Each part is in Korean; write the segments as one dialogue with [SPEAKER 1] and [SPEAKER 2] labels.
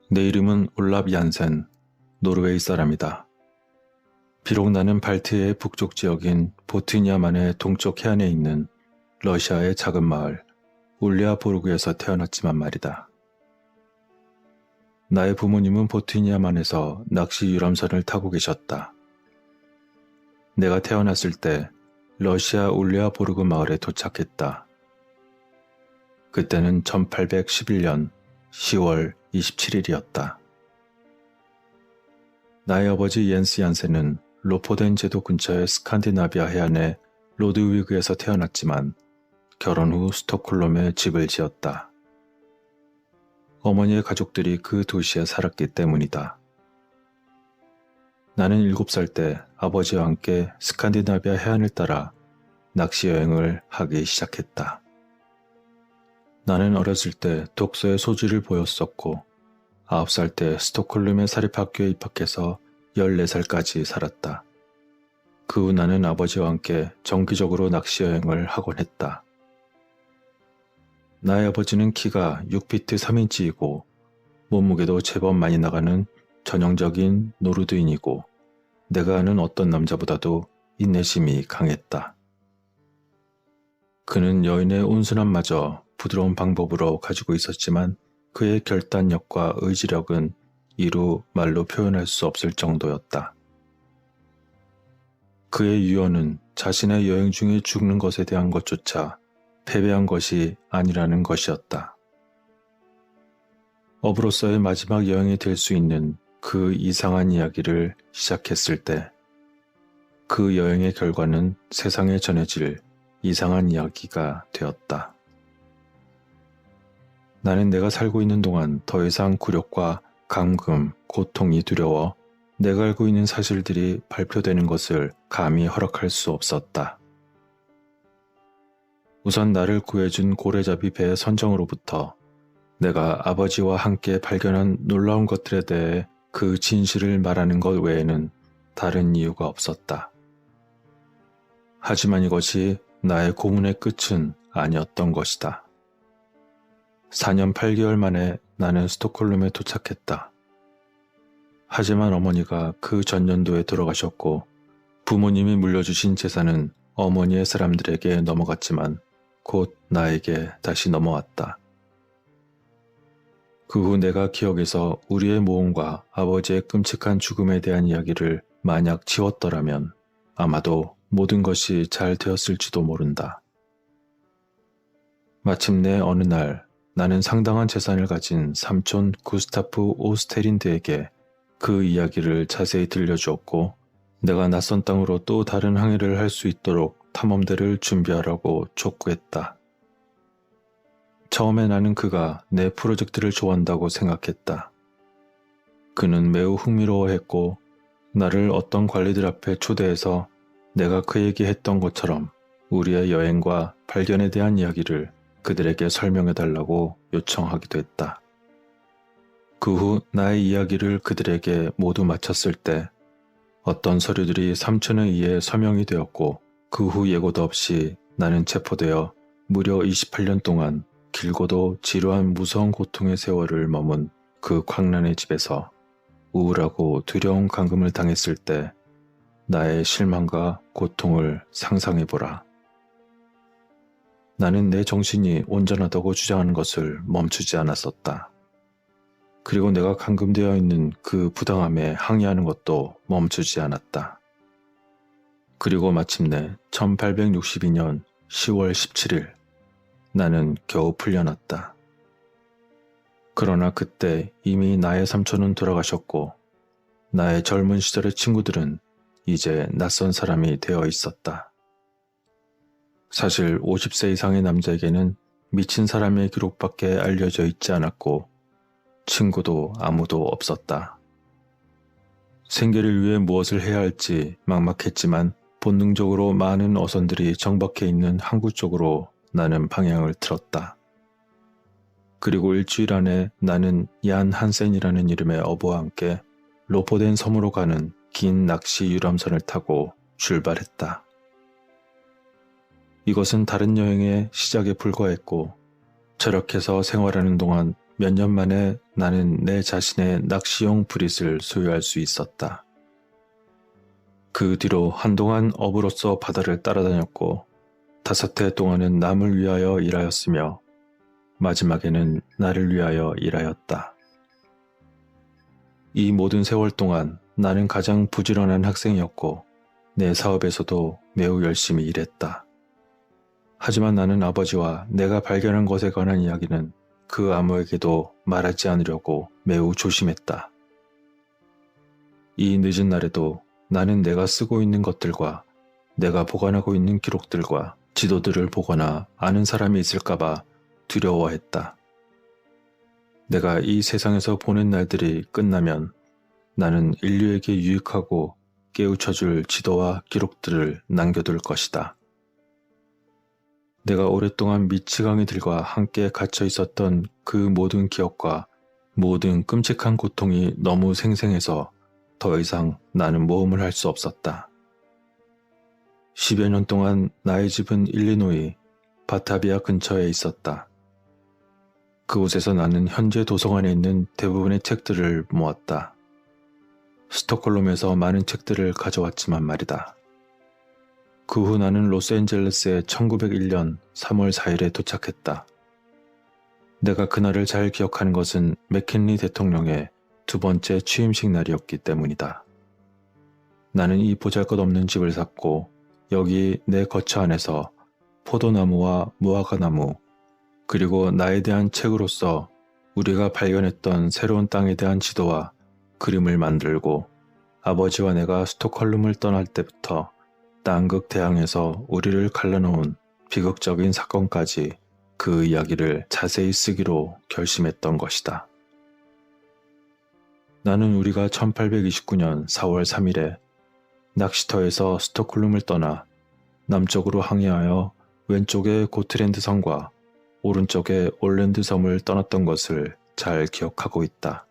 [SPEAKER 1] 내 이름은 올랍 얀센, 노르웨이 사람이다. 비록 나는 발트해의 북쪽 지역인 보트니아만의 동쪽 해안에 있는 러시아의 작은 마을 울리아보르그에서 태어났지만 말이다. 나의 부모님은 보트니아만에서 낚시 유람선을 타고 계셨다. 내가 태어났을 때 러시아 울리아보르그 마을에 도착했다. 그때는 1811년 10월 27일이었다. 나의 아버지 옌스 얀센은 로포덴 제도 근처의 스칸디나비아 해안의 로드위그에서 태어났지만 결혼 후 스톡홀름에 집을 지었다. 어머니의 가족들이 그 도시에 살았기 때문이다. 나는 7살 때 아버지와 함께 스칸디나비아 해안을 따라 낚시 여행을 하기 시작했다. 나는 어렸을 때 독서의 소질을 보였었고 9살 때 스톡홀름의 사립학교에 입학해서 14살까지 살았다. 그 후 나는 아버지와 함께 정기적으로 낚시 여행을 하곤 했다. 나의 아버지는 키가 6피트 3인치이고 몸무게도 제법 많이 나가는 전형적인 노르드인이고 내가 아는 어떤 남자보다도 인내심이 강했다. 그는 여인의 온순함마저 부드러운 방법으로 가지고 있었지만 그의 결단력과 의지력은 이루 말로 표현할 수 없을 정도였다. 그의 유언은 자신의 여행 중에 죽는 것에 대한 것조차 패배한 것이 아니라는 것이었다. 어부로서의 마지막 여행이 될 수 있는 그 이상한 이야기를 시작했을 때 그 여행의 결과는 세상에 전해질 이상한 이야기가 되었다. 나는 내가 살고 있는 동안 더 이상 굴욕과 감금, 고통이 두려워 내가 알고 있는 사실들이 발표되는 것을 감히 허락할 수 없었다. 우선 나를 구해준 고래잡이 배의 선정으로부터 내가 아버지와 함께 발견한 놀라운 것들에 대해 그 진실을 말하는 것 외에는 다른 이유가 없었다. 하지만 이것이 나의 고문의 끝은 아니었던 것이다. 4년 8개월 만에 나는 스톡홀름에 도착했다. 하지만 어머니가 그 전년도에 돌아가셨고 부모님이 물려주신 재산은 어머니의 사람들에게 넘어갔지만 곧 나에게 다시 넘어왔다. 그 후 내가 기억에서 우리의 모험과 아버지의 끔찍한 죽음에 대한 이야기를 만약 지웠더라면 아마도 모든 것이 잘 되었을지도 모른다. 마침내 어느 날 나는 상당한 재산을 가진 삼촌 구스타프 오스테린드에게 그 이야기를 자세히 들려주었고 내가 낯선 땅으로 또 다른 항해를 할 수 있도록 탐험대를 준비하라고 촉구했다. 처음에 나는 그가 내 프로젝트를 좋아한다고 생각했다. 그는 매우 흥미로워했고 나를 어떤 관리들 앞에 초대해서 내가 그에게 했던 것처럼 우리의 여행과 발견에 대한 이야기를 그들에게 설명해달라고 요청하기도 했다. 그 후 나의 이야기를 그들에게 모두 마쳤을 때 어떤 서류들이 삼촌에 의해 서명이 되었고 그 후 예고도 없이 나는 체포되어 무려 28년 동안 길고도 지루한 무서운 고통의 세월을 머문 그 광란의 집에서 우울하고 두려운 감금을 당했을 때 나의 실망과 고통을 상상해보라. 나는 내 정신이 온전하다고 주장하는 것을 멈추지 않았었다. 그리고 내가 감금되어 있는 그 부당함에 항의하는 것도 멈추지 않았다. 그리고 마침내 1862년 10월 17일 나는 겨우 풀려났다. 그러나 그때 이미 나의 삼촌은 돌아가셨고 나의 젊은 시절의 친구들은 이제 낯선 사람이 되어 있었다. 사실 50세 이상의 남자에게는 미친 사람의 기록밖에 알려져 있지 않았고 친구도 아무도 없었다. 생계를 위해 무엇을 해야 할지 막막했지만 본능적으로 많은 어선들이 정박해 있는 항구 쪽으로 나는 방향을 틀었다. 그리고 일주일 안에 나는 얀 한센이라는 이름의 어부와 함께 로포덴 섬으로 가는 긴 낚시 유람선을 타고 출발했다. 이것은 다른 여행의 시작에 불과했고 절약해서 생활하는 동안 몇 년 만에 나는 내 자신의 낚시용 브릿을 소유할 수 있었다. 그 뒤로 한동안 어부로서 바다를 따라다녔고 5해 동안은 남을 위하여 일하였으며 마지막에는 나를 위하여 일하였다. 이 모든 세월 동안 나는 가장 부지런한 학생이었고 내 사업에서도 매우 열심히 일했다. 하지만 나는 아버지와 내가 발견한 것에 관한 이야기는 그 아무에게도 말하지 않으려고 매우 조심했다. 이 늦은 날에도 나는 내가 쓰고 있는 것들과 내가 보관하고 있는 기록들과 지도들을 보거나 아는 사람이 있을까봐 두려워했다. 내가 이 세상에서 보낸 날들이 끝나면 나는 인류에게 유익하고 깨우쳐줄 지도와 기록들을 남겨둘 것이다. 내가 오랫동안 미치광이들과 함께 갇혀 있었던 그 모든 기억과 모든 끔찍한 고통이 너무 생생해서 더 이상 나는 모험을 할 수 없었다. 10여 년 동안 나의 집은 일리노이 바타비아 근처에 있었다. 그곳에서 나는 현재 도서관에 있는 대부분의 책들을 모았다. 스톡홀름에서 많은 책들을 가져왔지만 말이다. 그 후 나는 로스앤젤레스에 1901년 3월 4일에 도착했다. 내가 그날을 잘 기억하는 것은 맥킨리 대통령의 2번째 취임식 날이었기 때문이다. 나는 이 보잘것없는 집을 샀고 여기 내 거처 안에서 포도나무와 무화과나무 그리고 나에 대한 책으로서 우리가 발견했던 새로운 땅에 대한 지도와 그림을 만들고 아버지와 내가 스톡홀름을 떠날 때부터 남극 대항에서 우리를 갈라놓은 비극적인 사건까지 그 이야기를 자세히 쓰기로 결심했던 것이다. 나는 우리가 1829년 4월 3일에 낚시터에서 스톡홀름을 떠나 남쪽으로 항해하여 왼쪽의 고트랜드 섬과 오른쪽의 올랜드 섬을 떠났던 것을 잘 기억하고 있다.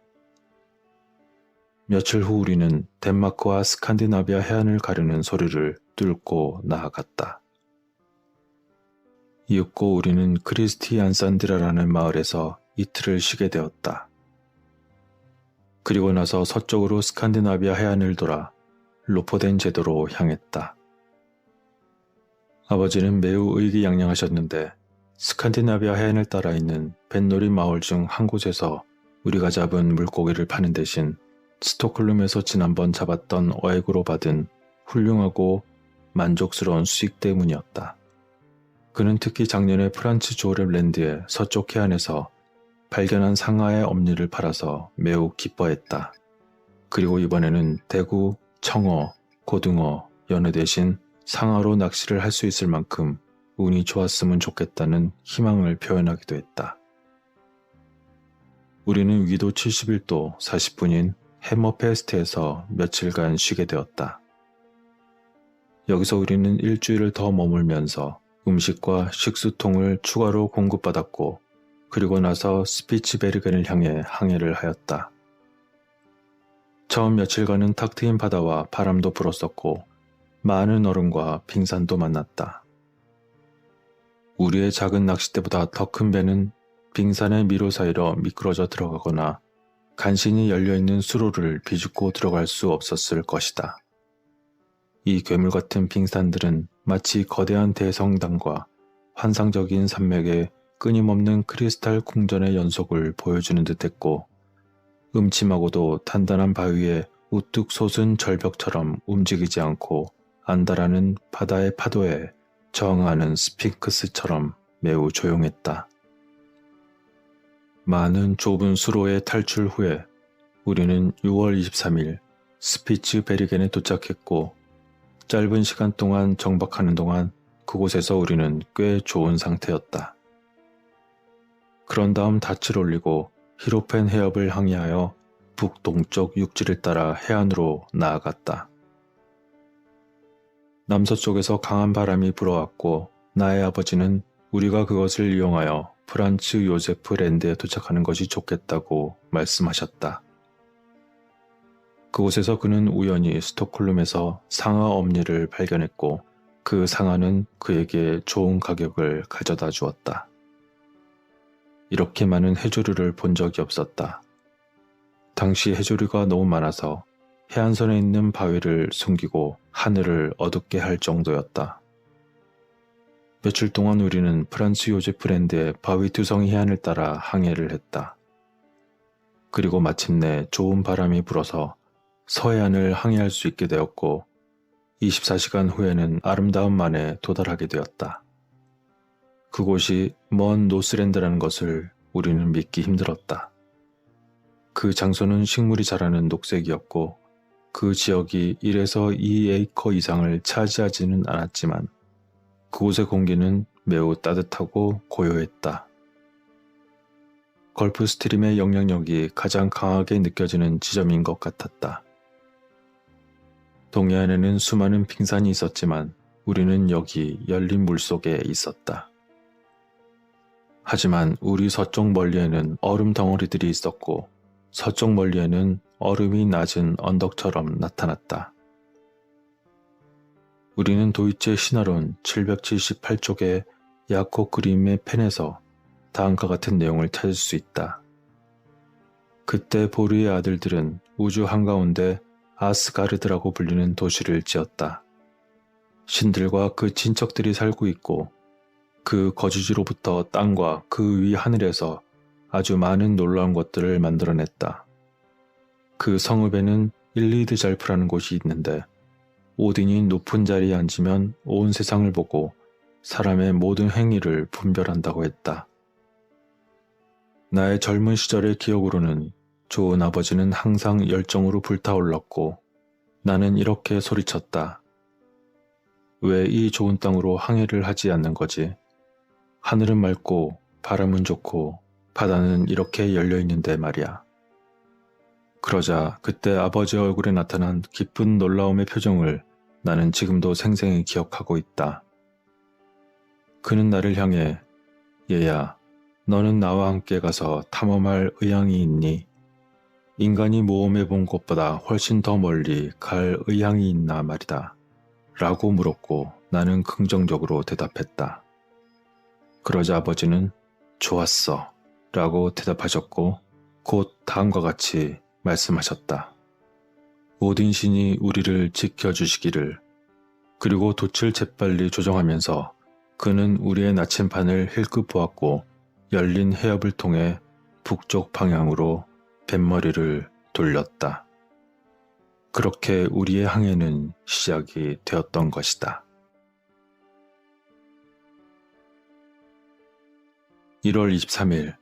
[SPEAKER 1] 며칠 후 우리는 덴마크와 스칸디나비아 해안을 가르는 소리를 뚫고 나아갔다. 이윽고 우리는 크리스티안산드라라는 마을에서 이틀을 쉬게 되었다. 그리고 나서 서쪽으로 스칸디나비아 해안을 돌아 로포덴 제도로 향했다. 아버지는 매우 의기양양하셨는데 스칸디나비아 해안을 따라 있는 뱃놀이 마을 중 한 곳에서 우리가 잡은 물고기를 파는 대신 스톡홀름에서 지난번 잡았던 어획으로 받은 훌륭하고 만족스러운 수익 때문이었다. 그는 특히 작년에 프란츠 조렙 랜드의 서쪽 해안에서 발견한 상하의 엄니를 팔아서 매우 기뻐했다. 그리고 이번에는 대구, 청어, 고등어, 연어 대신 상하로 낚시를 할 수 있을 만큼 운이 좋았으면 좋겠다는 희망을 표현하기도 했다. 우리는 위도 71도 40분인 해머페스트에서 며칠간 쉬게 되었다. 여기서 우리는 일주일을 더 머물면서 음식과 식수통을 추가로 공급받았고 그리고 나서 스피츠베르겐을 향해 항해를 하였다. 처음 며칠간은 탁 트인 바다와 바람도 불었었고 많은 얼음과 빙산도 만났다. 우리의 작은 낚싯대보다 더 큰 배는 빙산의 미로 사이로 미끄러져 들어가거나 간신히 열려있는 수로를 비집고 들어갈 수 없었을 것이다. 이 괴물 같은 빙산들은 마치 거대한 대성당과 환상적인 산맥의 끊임없는 크리스탈 궁전의 연속을 보여주는 듯했고 음침하고도 단단한 바위에 우뚝 솟은 절벽처럼 움직이지 않고 안달하는 바다의 파도에 저항하는 스핑크스처럼 매우 조용했다. 많은 좁은 수로의 탈출 후에 우리는 6월 23일 스피츠베르겐에 도착했고 짧은 시간 동안 정박하는 동안 그곳에서 우리는 꽤 좋은 상태였다. 그런 다음 닻을 올리고 히로펜 해협을 항해하여 북동쪽 육지를 따라 해안으로 나아갔다. 남서쪽에서 강한 바람이 불어왔고 나의 아버지는 우리가 그것을 이용하여 프란츠 요제프 랜드에 도착하는 것이 좋겠다고 말씀하셨다. 그곳에서 그는 우연히 스톡홀름에서 상하 엄니를 발견했고 그 상하는 그에게 좋은 가격을 가져다 주었다. 이렇게 많은 해조류를 본 적이 없었다. 당시 해조류가 너무 많아서 해안선에 있는 바위를 숨기고 하늘을 어둡게 할 정도였다. 며칠 동안 우리는 프란츠 요제프 랜드의 바위 투성이 해안을 따라 항해를 했다. 그리고 마침내 좋은 바람이 불어서 서해안을 항해할 수 있게 되었고 24시간 후에는 아름다운 만에 도달하게 되었다. 그곳이 먼 노스랜드라는 것을 우리는 믿기 힘들었다. 그 장소는 식물이 자라는 녹색이었고 그 지역이 1에서 2에이커 이상을 차지하지는 않았지만 그곳의 공기는 매우 따뜻하고 고요했다. 걸프 스트림의 영향력이 가장 강하게 느껴지는 지점인 것 같았다. 동해안에는 수많은 빙산이 있었지만 우리는 여기 열린 물속에 있었다. 하지만 우리 서쪽 멀리에는 얼음 덩어리들이 있었고 서쪽 멀리에는 얼음이 낮은 언덕처럼 나타났다. 우리는 도이체 신화론 778쪽의 야코 그림의 펜에서 다음과 같은 내용을 찾을 수 있다. 그때 보르의 아들들은 우주 한가운데 아스가르드라고 불리는 도시를 지었다. 신들과 그 친척들이 살고 있고 그 거주지로부터 땅과 그 위 하늘에서 아주 많은 놀라운 것들을 만들어냈다. 그 성읍에는 일리드잘프라는 곳이 있는데 오딘이 높은 자리에 앉으면 온 세상을 보고 사람의 모든 행위를 분별한다고 했다. 나의 젊은 시절의 기억으로는 좋은 아버지는 항상 열정으로 불타올랐고 나는 이렇게 소리쳤다. 왜 이 좋은 땅으로 항해를 하지 않는 거지? 하늘은 맑고 바람은 좋고 바다는 이렇게 열려있는데 말이야. 그러자 그때 아버지의 얼굴에 나타난 기쁜 놀라움의 표정을 나는 지금도 생생히 기억하고 있다. 그는 나를 향해 얘야, 너는 나와 함께 가서 탐험할 의향이 있니? 인간이 모험해 본 곳보다 훨씬 더 멀리 갈 의향이 있나 말이다. 라고 물었고 나는 긍정적으로 대답했다. 그러자 아버지는 좋았어 라고 대답하셨고 곧 다음과 같이 말씀하셨다. 오딘 신이 우리를 지켜주시기를. 그리고 돛을 재빨리 조정하면서 그는 우리의 나침판을 힐끗 보았고 열린 해협을 통해 북쪽 방향으로 뱃머리를 돌렸다. 그렇게 우리의 항해는 시작이 되었던 것이다. 1월 23일,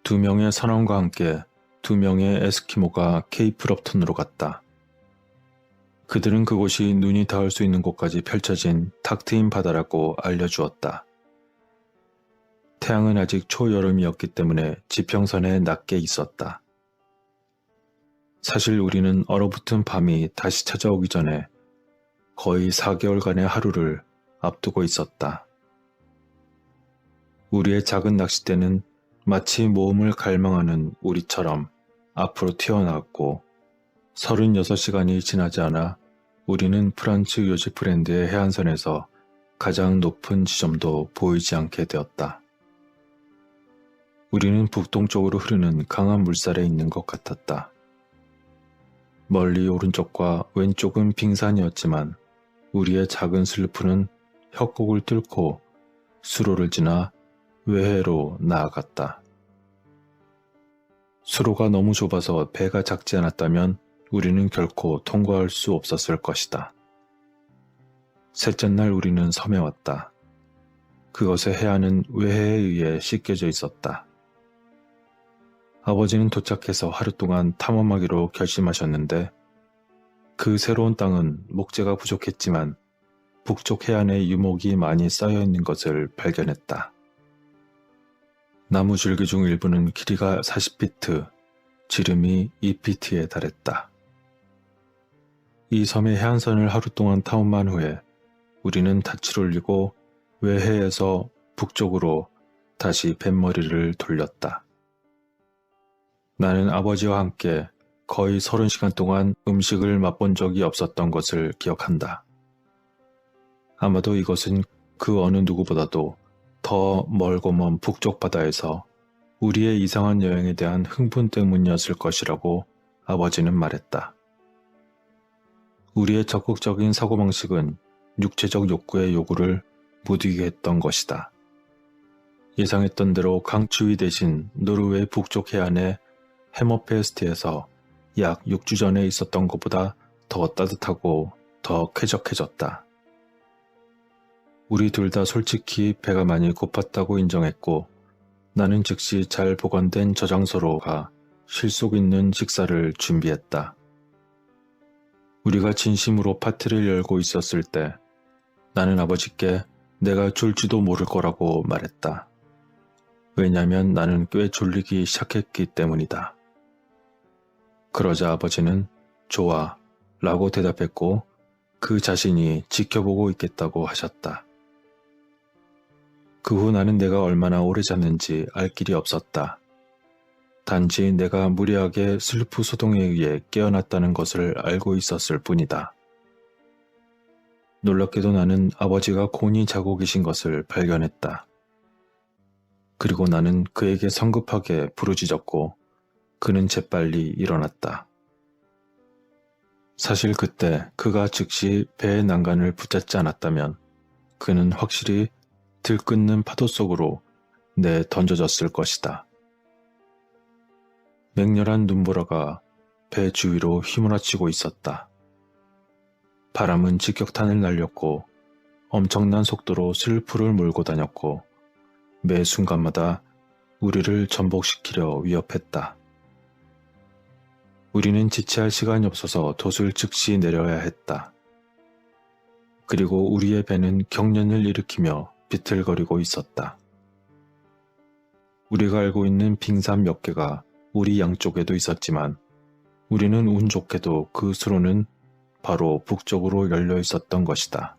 [SPEAKER 1] 2명의 선원과 함께 2명의 에스키모가 케이프 럽턴으로 갔다. 그들은 그곳이 눈이 닿을 수 있는 곳까지 펼쳐진 탁 트인 바다라고 알려주었다. 태양은 아직 초여름이었기 때문에 지평선에 낮게 있었다. 사실 우리는 얼어붙은 밤이 다시 찾아오기 전에 거의 4개월간의 하루를 앞두고 있었다. 우리의 작은 낚싯대는 마치 모험을 갈망하는 우리처럼 앞으로 튀어나왔고 36시간이 지나지 않아 우리는 프란츠 요제프 랜드의 해안선에서 가장 높은 지점도 보이지 않게 되었다. 우리는 북동쪽으로 흐르는 강한 물살에 있는 것 같았다. 멀리 오른쪽과 왼쪽은 빙산이었지만 우리의 작은 슬리프는 협곡을 뚫고 수로를 지나 외해로 나아갔다. 수로가 너무 좁아서 배가 작지 않았다면 우리는 결코 통과할 수 없었을 것이다. 셋째 날 우리는 섬에 왔다. 그것의 해안은 외해에 의해 씻겨져 있었다. 아버지는 도착해서 하루 동안 탐험하기로 결심하셨는데 그 새로운 땅은 목재가 부족했지만 북쪽 해안에 유목이 많이 쌓여 있는 것을 발견했다. 나무 줄기 중 일부는 길이가 40피트, 지름이 2피트에 달했다. 이 섬의 해안선을 하루 동안 탐험한 후에 우리는 닻을 올리고 외해에서 북쪽으로 다시 뱃머리를 돌렸다. 나는 아버지와 함께 거의 30시간 동안 음식을 맛본 적이 없었던 것을 기억한다. 아마도 이것은 그 어느 누구보다도 더 멀고 먼 북쪽 바다에서 우리의 이상한 여행에 대한 흥분 때문이었을 것이라고 아버지는 말했다. 우리의 적극적인 사고방식은 육체적 욕구의 요구를 못 이기게 했던 것이다. 예상했던 대로 강추위 대신 노르웨이 북쪽 해안의 해머페스트에서 약 6주 전에 있었던 것보다 더 따뜻하고 더 쾌적해졌다. 우리 둘 다 솔직히 배가 많이 고팠다고 인정했고 나는 즉시 잘 보관된 저장소로 가 쉴 수 있는 식사를 준비했다. 우리가 진심으로 파티를 열고 있었을 때 나는 아버지께 내가 졸지도 모를 거라고 말했다. 왜냐하면 나는 꽤 졸리기 시작했기 때문이다. 그러자 아버지는 좋아 라고 대답했고 그 자신이 지켜보고 있겠다고 하셨다. 그 후 나는 내가 얼마나 오래 잤는지 알 길이 없었다. 단지 내가 무리하게 슬프 소동에 의해 깨어났다는 것을 알고 있었을 뿐이다. 놀랍게도 나는 아버지가 곤히 자고 계신 것을 발견했다. 그리고 나는 그에게 성급하게 부르짖었고 그는 재빨리 일어났다. 사실 그때 그가 즉시 배의 난간을 붙잡지 않았다면 그는 확실히 들끓는 파도 속으로 던져졌을 것이다. 맹렬한 눈보라가 배 주위로 휘몰아치고 있었다. 바람은 직격탄을 날렸고 엄청난 속도로 슬프를 몰고 다녔고 매 순간마다 우리를 전복시키려 위협했다. 우리는 지체할 시간이 없어서 돛을 즉시 내려야 했다. 그리고 우리의 배는 경련을 일으키며 비틀거리고 있었다. 우리가 알고 있는 빙산 몇 개가 우리 양쪽에도 있었지만 우리는 운 좋게도 그 수로는 바로 북쪽으로 열려 있었던 것이다.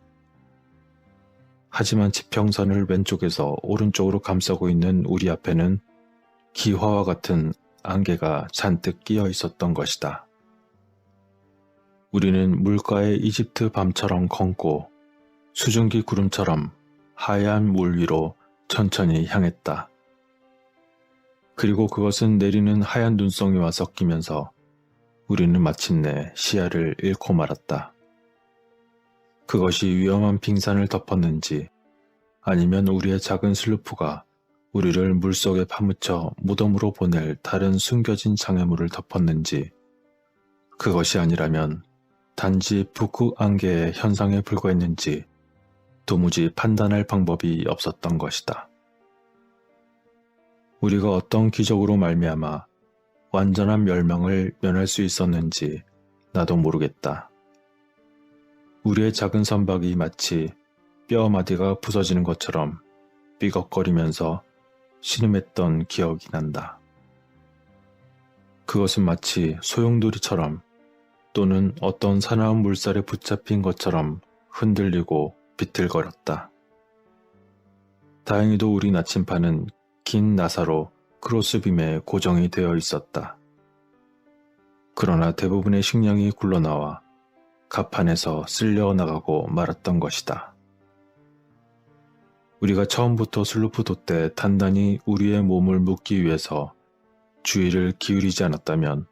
[SPEAKER 1] 하지만 지평선을 왼쪽에서 오른쪽으로 감싸고 있는 우리 앞에는 기화와 같은 안개가 잔뜩 끼어 있었던 것이다. 우리는 물가의 이집트 밤처럼 검고 수증기 구름처럼 하얀 물 위로 천천히 향했다. 그리고 그것은 내리는 하얀 눈송이와 섞이면서 우리는 마침내 시야를 잃고 말았다. 그것이 위험한 빙산을 덮었는지 아니면 우리의 작은 슬루프가 우리를 물속에 파묻혀 무덤으로 보낼 다른 숨겨진 장애물을 덮었는지 그것이 아니라면 단지 북극 안개의 현상에 불과했는지 도무지 판단할 방법이 없었던 것이다. 우리가 어떤 기적으로 말미암아 완전한 멸망을 면할 수 있었는지 나도 모르겠다. 우리의 작은 선박이 마치 뼈 마디가 부서지는 것처럼 삐걱거리면서 신음했던 기억이 난다. 그것은 마치 소용돌이처럼 또는 어떤 사나운 물살에 붙잡힌 것처럼 흔들리고 비틀거렸다. 다행히도 우리 나침판은 긴 나사로 크로스빔에 고정이 되어 있었다. 그러나 대부분의 식량이 굴러나와 갑판에서 쓸려 나가고 말았던 것이다. 우리가 처음부터 슬루프 돛대 단단히 우리의 몸을 묶기 위해서 주의를 기울이지 않았다면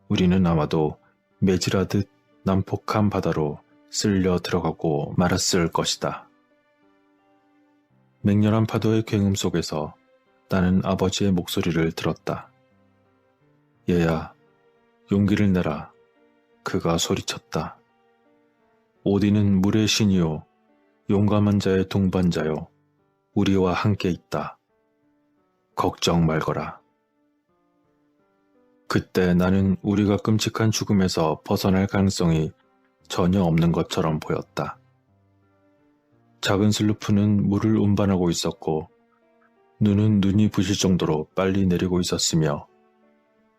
[SPEAKER 1] 우리는 아마도 매질하듯 난폭한 바다로 쓸려 들어가고 말았을 것이다. 맹렬한 파도의 굉음 속에서 나는 아버지의 목소리를 들었다. 얘야, 용기를 내라. 그가 소리쳤다. 오딘은 물의 신이요, 용감한 자의 동반자요, 우리와 함께 있다. 걱정 말거라. 그때 나는 우리가 끔찍한 죽음에서 벗어날 가능성이 전혀 없는 것처럼 보였다. 작은 슬루프는 물을 운반하고 있었고 눈이 부실 정도로 빨리 내리고 있었으며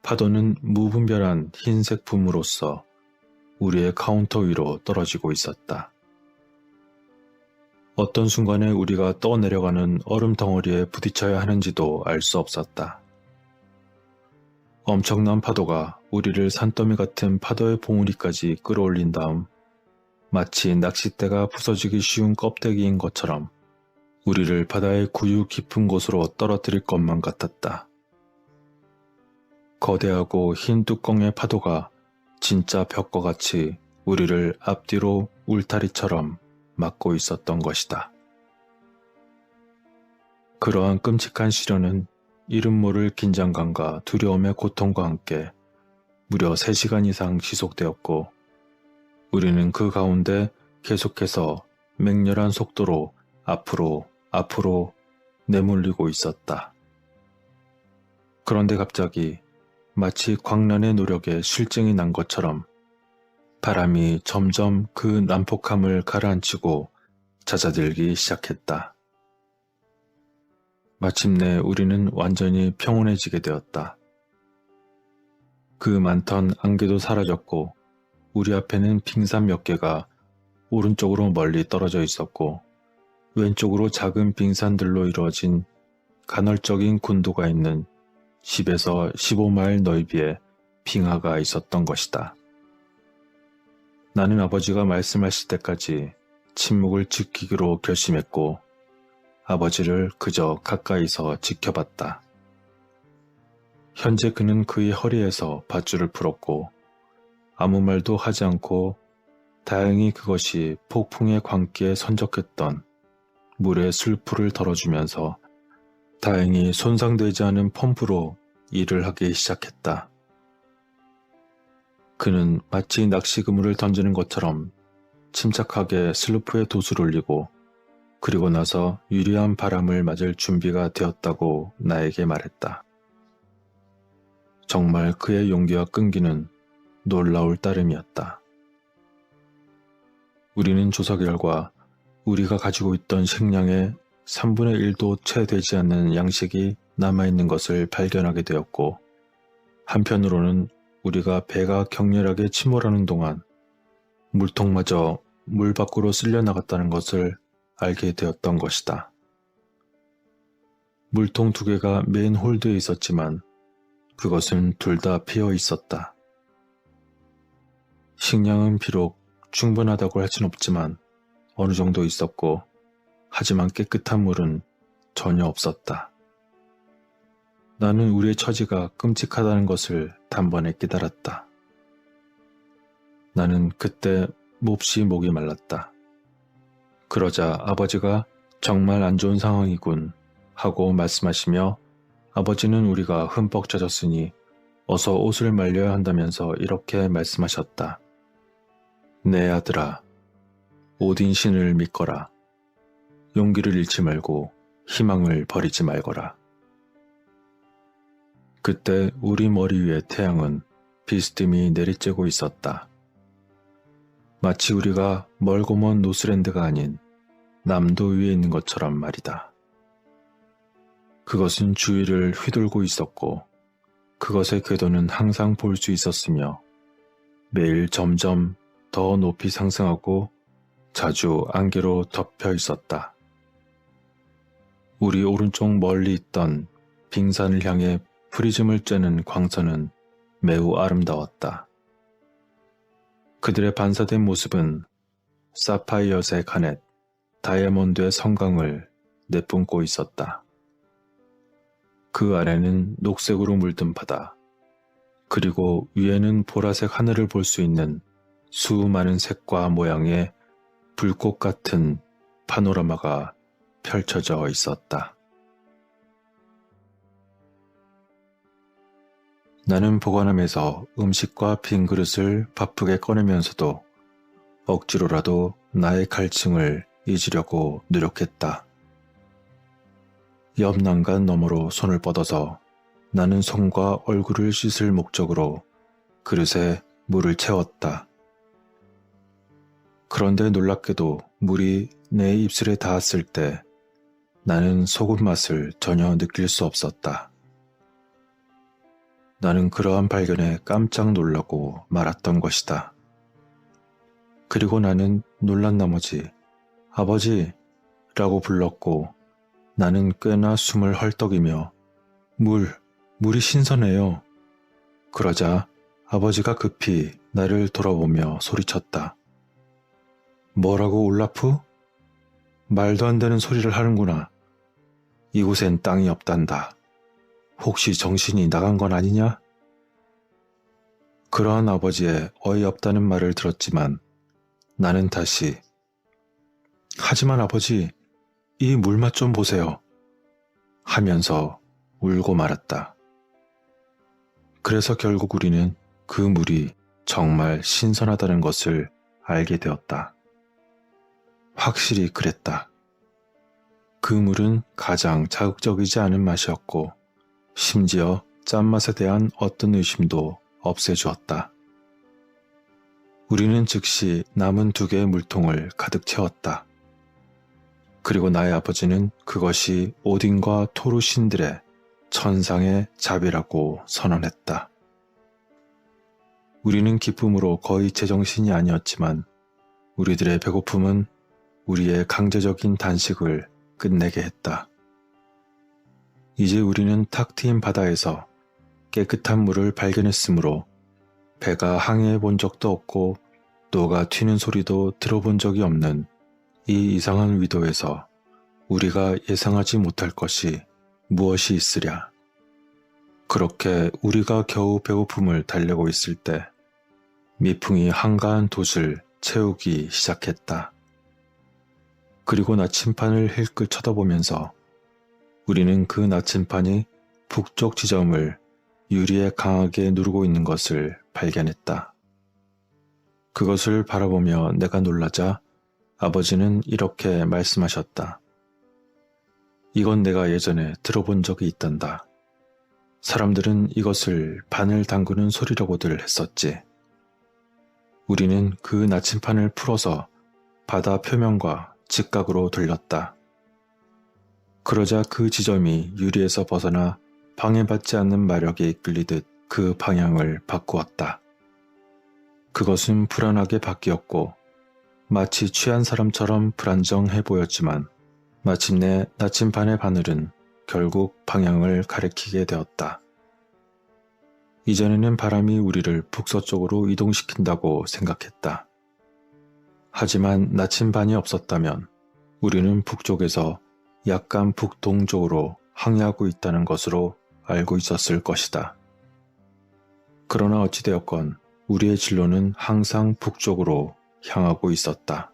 [SPEAKER 1] 파도는 무분별한 흰색 붐으로써 우리의 카운터 위로 떨어지고 있었다. 어떤 순간에 우리가 떠내려가는 얼음 덩어리에 부딪혀야 하는지도 알 수 없었다. 엄청난 파도가 우리를 산더미 같은 파도의 봉우리까지 끌어올린 다음 마치 낚싯대가 부서지기 쉬운 껍데기인 것처럼 우리를 바다의 구유 깊은 곳으로 떨어뜨릴 것만 같았다. 거대하고 흰 뚜껑의 파도가 진짜 벽과 같이 우리를 앞뒤로 울타리처럼 막고 있었던 것이다. 그러한 끔찍한 시련은 이름 모를 긴장감과 두려움의 고통과 함께 무려 3시간 이상 지속되었고, 우리는 그 가운데 계속해서 맹렬한 속도로 앞으로 내몰리고 있었다. 그런데 갑자기 마치 광란의 노력에 실증이 난 것처럼 바람이 점점 그 난폭함을 가라앉히고 잦아들기 시작했다. 마침내 우리는 완전히 평온해지게 되었다. 그 많던 안개도 사라졌고 우리 앞에는 빙산 몇 개가 오른쪽으로 멀리 떨어져 있었고 왼쪽으로 작은 빙산들로 이루어진 간헐적인 군도가 있는 10에서 15마일 넓이의 빙하가 있었던 것이다. 나는 아버지가 말씀하실 때까지 침묵을 지키기로 결심했고 아버지를 그저 가까이서 지켜봤다. 현재 그는 그의 허리에서 밧줄을 풀었고 아무 말도 하지 않고 다행히 그것이 폭풍의 광기에 선적했던 물의 슬프를 덜어주면서 다행히 손상되지 않은 펌프로 일을 하기 시작했다. 그는 마치 낚시 그물을 던지는 것처럼 침착하게 슬로프에 돛을 올리고 그리고 나서 유리한 바람을 맞을 준비가 되었다고 나에게 말했다. 정말 그의 용기와 끈기는 놀라울 따름이었다. 우리는 조사 결과 우리가 가지고 있던 식량의 3분의 1도 채 되지 않는 양식이 남아있는 것을 발견하게 되었고 한편으로는 우리가 배가 격렬하게 침몰하는 동안 물통마저 물 밖으로 쓸려 나갔다는 것을 알게 되었던 것이다. 물통 2개가 메인 홀드에 있었지만 그것은 둘 다 비어 있었다. 식량은 비록 충분하다고 할 순 없지만 어느 정도 있었고 하지만 깨끗한 물은 전혀 없었다. 나는 우리의 처지가 끔찍하다는 것을 단번에 깨달았다. 나는 그때 몹시 목이 말랐다. 그러자 아버지가 정말 안 좋은 상황이군 하고 말씀하시며 아버지는 우리가 흠뻑 젖었으니 어서 옷을 말려야 한다면서 이렇게 말씀하셨다. 내 아들아, 오딘 신을 믿거라. 용기를 잃지 말고 희망을 버리지 말거라. 그때 우리 머리 위에 태양은 비스듬히 내리쬐고 있었다. 마치 우리가 멀고 먼 노스랜드가 아닌 남도 위에 있는 것처럼 말이다. 그것은 주위를 휘돌고 있었고 그것의 궤도는 항상 볼 수 있었으며 매일 점점 더 높이 상승하고 자주 안개로 덮여 있었다. 우리 오른쪽 멀리 있던 빙산을 향해 프리즘을 쬐는 광선은 매우 아름다웠다. 그들의 반사된 모습은 사파이어색 가넷, 다이아몬드의 성강을 내뿜고 있었다. 그 아래는 녹색으로 물든 바다, 그리고 위에는 보라색 하늘을 볼 수 있는 수많은 색과 모양의 불꽃 같은 파노라마가 펼쳐져 있었다. 나는 보관함에서 음식과 빈 그릇을 바쁘게 꺼내면서도 억지로라도 나의 갈증을 잊으려고 노력했다. 옆 난간 너머로 손을 뻗어서 나는 손과 얼굴을 씻을 목적으로 그릇에 물을 채웠다. 그런데 놀랍게도 물이 내 입술에 닿았을 때 나는 소금 맛을 전혀 느낄 수 없었다. 나는 그러한 발견에 깜짝 놀라고 말았던 것이다. 그리고 나는 놀란 나머지 아버지! 라고 불렀고 나는 꽤나 숨을 헐떡이며 물이 신선해요. 그러자 아버지가 급히 나를 돌아보며 소리쳤다. 뭐라고 올라프? 말도 안 되는 소리를 하는구나. 이곳엔 땅이 없단다. 혹시 정신이 나간 건 아니냐? 그러한 아버지의 어이없다는 말을 들었지만 나는 다시 하지만 아버지, 이 물맛 좀 보세요. 하면서 울고 말았다. 그래서 결국 우리는 그 물이 정말 신선하다는 것을 알게 되었다. 확실히 그랬다. 그 물은 가장 자극적이지 않은 맛이었고 심지어 짠맛에 대한 어떤 의심도 없애주었다. 우리는 즉시 남은 2개의 물통을 가득 채웠다. 그리고 나의 아버지는 그것이 오딘과 토르 신들의 천상의 자비라고 선언했다. 우리는 기쁨으로 거의 제정신이 아니었지만 우리들의 배고픔은 우리의 강제적인 단식을 끝내게 했다. 이제 우리는 탁 트인 바다에서 깨끗한 물을 발견했으므로 배가 항해해 본 적도 없고 노가 튀는 소리도 들어본 적이 없는 이 이상한 위도에서 우리가 예상하지 못할 것이 무엇이 있으랴. 그렇게 우리가 겨우 배고픔을 달래고 있을 때 미풍이 한가한 돛을 채우기 시작했다. 그리고 나침판을 힐끗 쳐다보면서 우리는 그 나침판이 북쪽 지점을 유리에 강하게 누르고 있는 것을 발견했다. 그것을 바라보며 내가 놀라자 아버지는 이렇게 말씀하셨다. 이건 내가 예전에 들어본 적이 있단다. 사람들은 이것을 바늘 담그는 소리라고들 했었지. 우리는 그 나침판을 풀어서 바다 표면과 직각으로 돌렸다. 그러자 그 지점이 유리에서 벗어나 방해받지 않는 마력에 이끌리듯 그 방향을 바꾸었다. 그것은 불안하게 바뀌었고 마치 취한 사람처럼 불안정해 보였지만 마침내 나침판의 바늘은 결국 방향을 가리키게 되었다. 이전에는 바람이 우리를 북서쪽으로 이동시킨다고 생각했다. 하지만 나침반이 없었다면 우리는 북쪽에서 약간 북동쪽으로 항해하고 있다는 것으로 알고 있었을 것이다. 그러나 어찌되었건 우리의 진로는 항상 북쪽으로 향하고 있었다.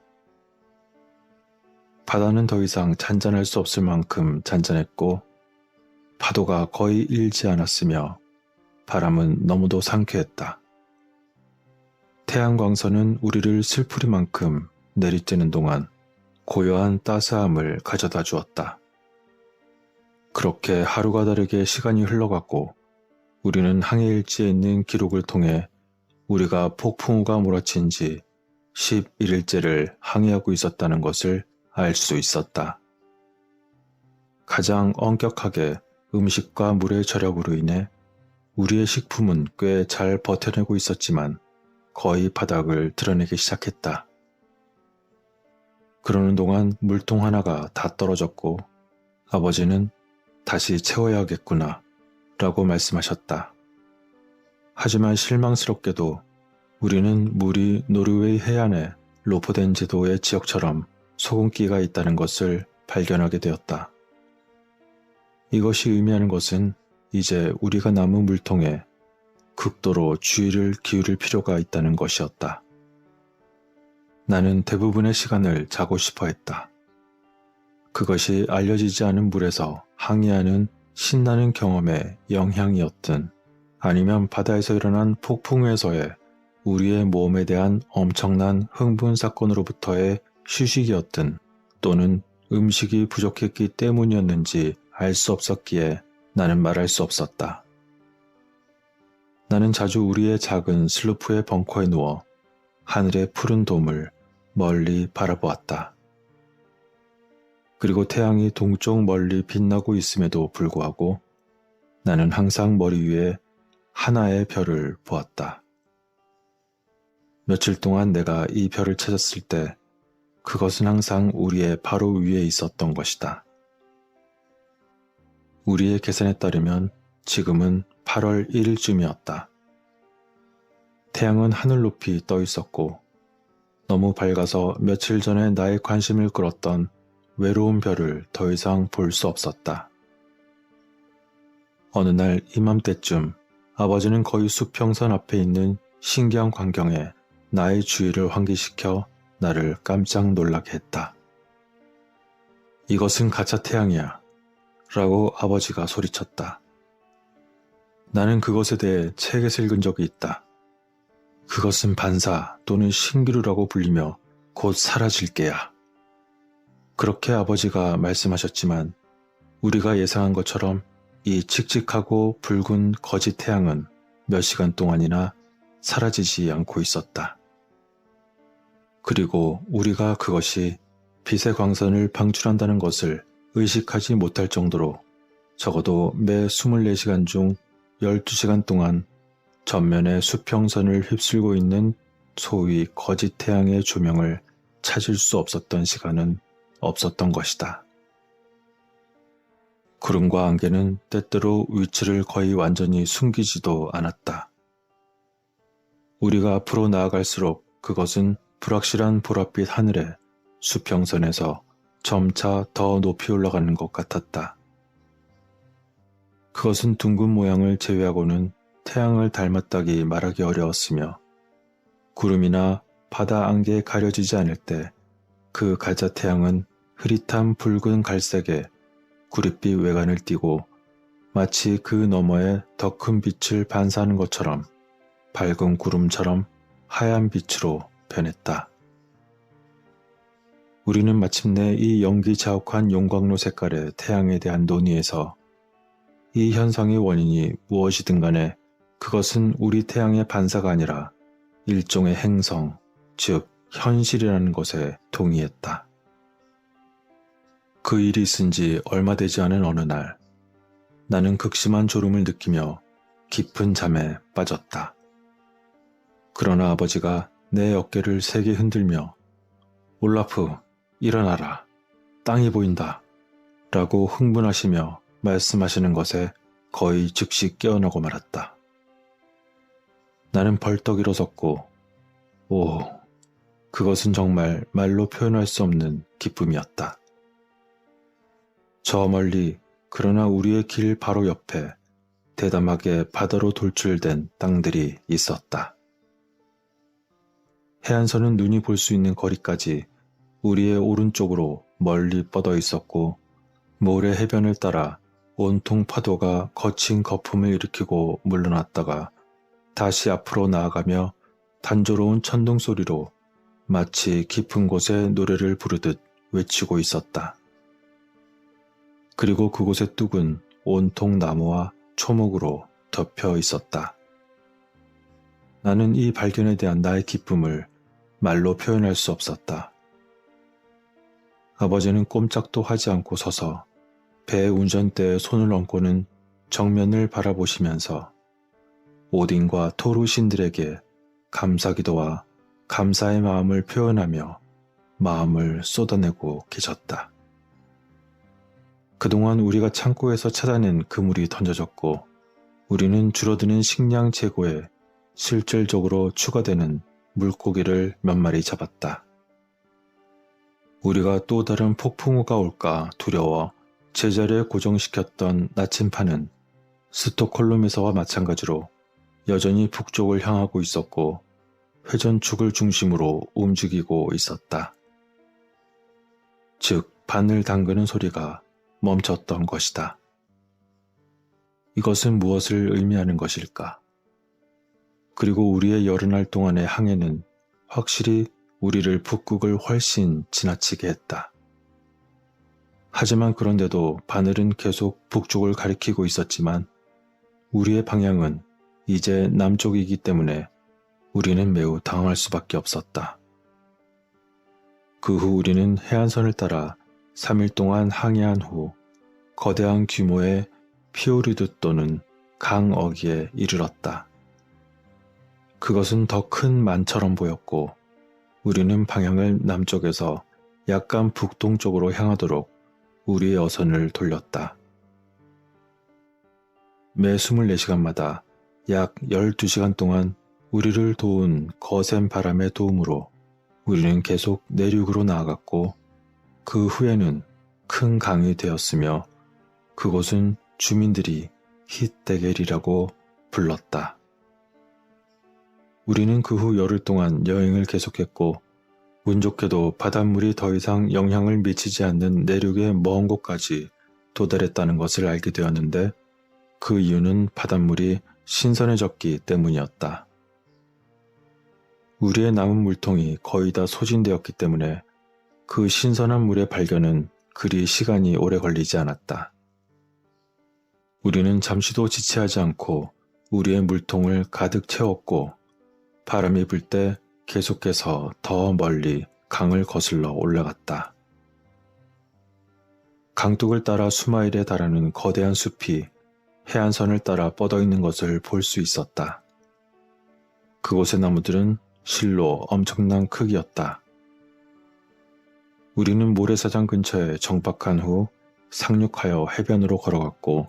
[SPEAKER 1] 바다는 더 이상 잔잔할 수 없을 만큼 잔잔했고 파도가 거의 일지 않았으며 바람은 너무도 상쾌했다. 태양광선은 우리를 슬프리만큼 내리쬐는 동안 고요한 따스함을 가져다 주었다. 그렇게 하루가 다르게 시간이 흘러갔고 우리는 항해일지에 있는 기록을 통해 우리가 폭풍우가 몰아친 지 11일째를 항해하고 있었다는 것을 알 수 있었다. 가장 엄격하게 음식과 물의 저력으로 인해 우리의 식품은 꽤 잘 버텨내고 있었지만 거의 바닥을 드러내기 시작했다. 그러는 동안 물통 하나가 다 떨어졌고 아버지는 다시 채워야겠구나 라고 말씀하셨다. 하지만 실망스럽게도 우리는 물이 노르웨이 해안의 로포덴 제도의 지역처럼 소금기가 있다는 것을 발견하게 되었다. 이것이 의미하는 것은 이제 우리가 남은 물통에 극도로 주의를 기울일 필요가 있다는 것이었다. 나는 대부분의 시간을 자고 싶어 했다. 그것이 알려지지 않은 물에서 항해하는 신나는 경험의 영향이었든 아니면 바다에서 일어난 폭풍에서의 우리의 몸에 대한 엄청난 흥분 사건으로부터의 휴식이었든 또는 음식이 부족했기 때문이었는지 알 수 없었기에 나는 말할 수 없었다. 나는 자주 우리의 작은 슬루프의 벙커에 누워 하늘의 푸른 돔을 멀리 바라보았다. 그리고 태양이 동쪽 멀리 빛나고 있음에도 불구하고 나는 항상 머리 위에 하나의 별을 보았다. 며칠 동안 내가 이 별을 찾았을 때 그것은 항상 우리의 바로 위에 있었던 것이다. 우리의 계산에 따르면 지금은 8월 1일쯤이었다. 태양은 하늘 높이 떠 있었고 너무 밝아서 며칠 전에 나의 관심을 끌었던 외로운 별을 더 이상 볼 수 없었다. 어느 날 이맘때쯤 아버지는 거의 수평선 앞에 있는 신기한 광경에 나의 주의를 환기시켜 나를 깜짝 놀라게 했다. 이것은 가짜 태양이야 라고 아버지가 소리쳤다. 나는 그것에 대해 책에서 읽은 적이 있다. 그것은 반사 또는 신기루라고 불리며 곧 사라질 게야. 그렇게 아버지가 말씀하셨지만 우리가 예상한 것처럼 이 칙칙하고 붉은 거짓 태양은 몇 시간 동안이나 사라지지 않고 있었다. 그리고 우리가 그것이 빛의 광선을 방출한다는 것을 의식하지 못할 정도로 적어도 매 24시간 중 12시간 동안 전면의 수평선을 휩쓸고 있는 소위 거짓 태양의 조명을 찾을 수 없었던 시간은 없었던 것이다. 구름과 안개는 때때로 위치를 거의 완전히 숨기지도 않았다. 우리가 앞으로 나아갈수록 그것은 불확실한 보랏빛 하늘에 수평선에서 점차 더 높이 올라가는 것 같았다. 그것은 둥근 모양을 제외하고는 태양을 닮았다기 말하기 어려웠으며 구름이나 바다 안개에 가려지지 않을 때 그 가짜 태양은 흐릿한 붉은 갈색의 구릿빛 외관을 띠고 마치 그 너머에 더 큰 빛을 반사하는 것처럼 밝은 구름처럼 하얀 빛으로 변했다. 우리는 마침내 이 연기 자욱한 용광로 색깔의 태양에 대한 논의에서 이 현상의 원인이 무엇이든 간에 그것은 우리 태양의 반사가 아니라 일종의 행성, 즉 현실이라는 것에 동의했다. 그 일이 있은 지 얼마 되지 않은 어느 날, 나는 극심한 졸음을 느끼며 깊은 잠에 빠졌다. 그러나 아버지가 내 어깨를 세게 흔들며 올라프, 일어나라. 땅이 보인다. 라고 흥분하시며 말씀하시는 것에 거의 즉시 깨어나고 말았다. 나는 벌떡 일어섰고, 그것은 정말 말로 표현할 수 없는 기쁨이었다. 저 멀리 그러나 우리의 길 바로 옆에 대담하게 바다로 돌출된 땅들이 있었다. 해안선은 눈이 볼 수 있는 거리까지 우리의 오른쪽으로 멀리 뻗어 있었고 모래 해변을 따라 온통 파도가 거친 거품을 일으키고 물러났다가 다시 앞으로 나아가며 단조로운 천둥 소리로 마치 깊은 곳에 노래를 부르듯 외치고 있었다. 그리고 그곳의 뚝은 온통 나무와 초목으로 덮여 있었다. 나는 이 발견에 대한 나의 기쁨을 말로 표현할 수 없었다. 아버지는 꼼짝도 하지 않고 서서 배 운전대에 손을 얹고는 정면을 바라보시면서 오딘과 토르 신들에게 감사기도와 감사의 마음을 표현하며 마음을 쏟아내고 계셨다. 그동안 우리가 창고에서 찾아낸 그물이 던져졌고 우리는 줄어드는 식량 재고에 실질적으로 추가되는 물고기를 몇 마리 잡았다. 우리가 또 다른 폭풍우가 올까 두려워 제자리에 고정시켰던 나침판은 스톡홀름에서와 마찬가지로 여전히 북쪽을 향하고 있었고 회전축을 중심으로 움직이고 있었다. 즉 바늘 담그는 소리가 멈췄던 것이다. 이것은 무엇을 의미하는 것일까? 그리고 우리의 여러 날 동안의 항해는 확실히 우리를 북극을 훨씬 지나치게 했다. 하지만 그런데도 바늘은 계속 북쪽을 가리키고 있었지만 우리의 방향은 이제 남쪽이기 때문에 우리는 매우 당황할 수밖에 없었다. 그 후 우리는 해안선을 따라 3일 동안 항해한 후 거대한 규모의 피오르드 또는 강 어귀에 이르렀다. 그것은 더 큰 만처럼 보였고 우리는 방향을 남쪽에서 약간 북동쪽으로 향하도록 우리의 어선을 돌렸다. 매 24시간마다 약 12시간 동안 우리를 도운 거센 바람의 도움으로 우리는 계속 내륙으로 나아갔고 그 후에는 큰 강이 되었으며 그곳은 주민들이 힛데겔이라고 불렀다. 우리는 그 후 열흘 동안 여행을 계속했고 운 좋게도 바닷물이 더 이상 영향을 미치지 않는 내륙의 먼 곳까지 도달했다는 것을 알게 되었는데 그 이유는 바닷물이 신선해졌기 때문이었다. 우리의 남은 물통이 거의 다 소진되었기 때문에 그 신선한 물의 발견은 그리 시간이 오래 걸리지 않았다. 우리는 잠시도 지체하지 않고 우리의 물통을 가득 채웠고 바람이 불 때 계속해서 더 멀리 강을 거슬러 올라갔다. 강둑을 따라 수마일에 달하는 거대한 숲이 해안선을 따라 뻗어있는 것을 볼 수 있었다. 그곳의 나무들은 실로 엄청난 크기였다. 우리는 모래사장 근처에 정박한 후 상륙하여 해변으로 걸어갔고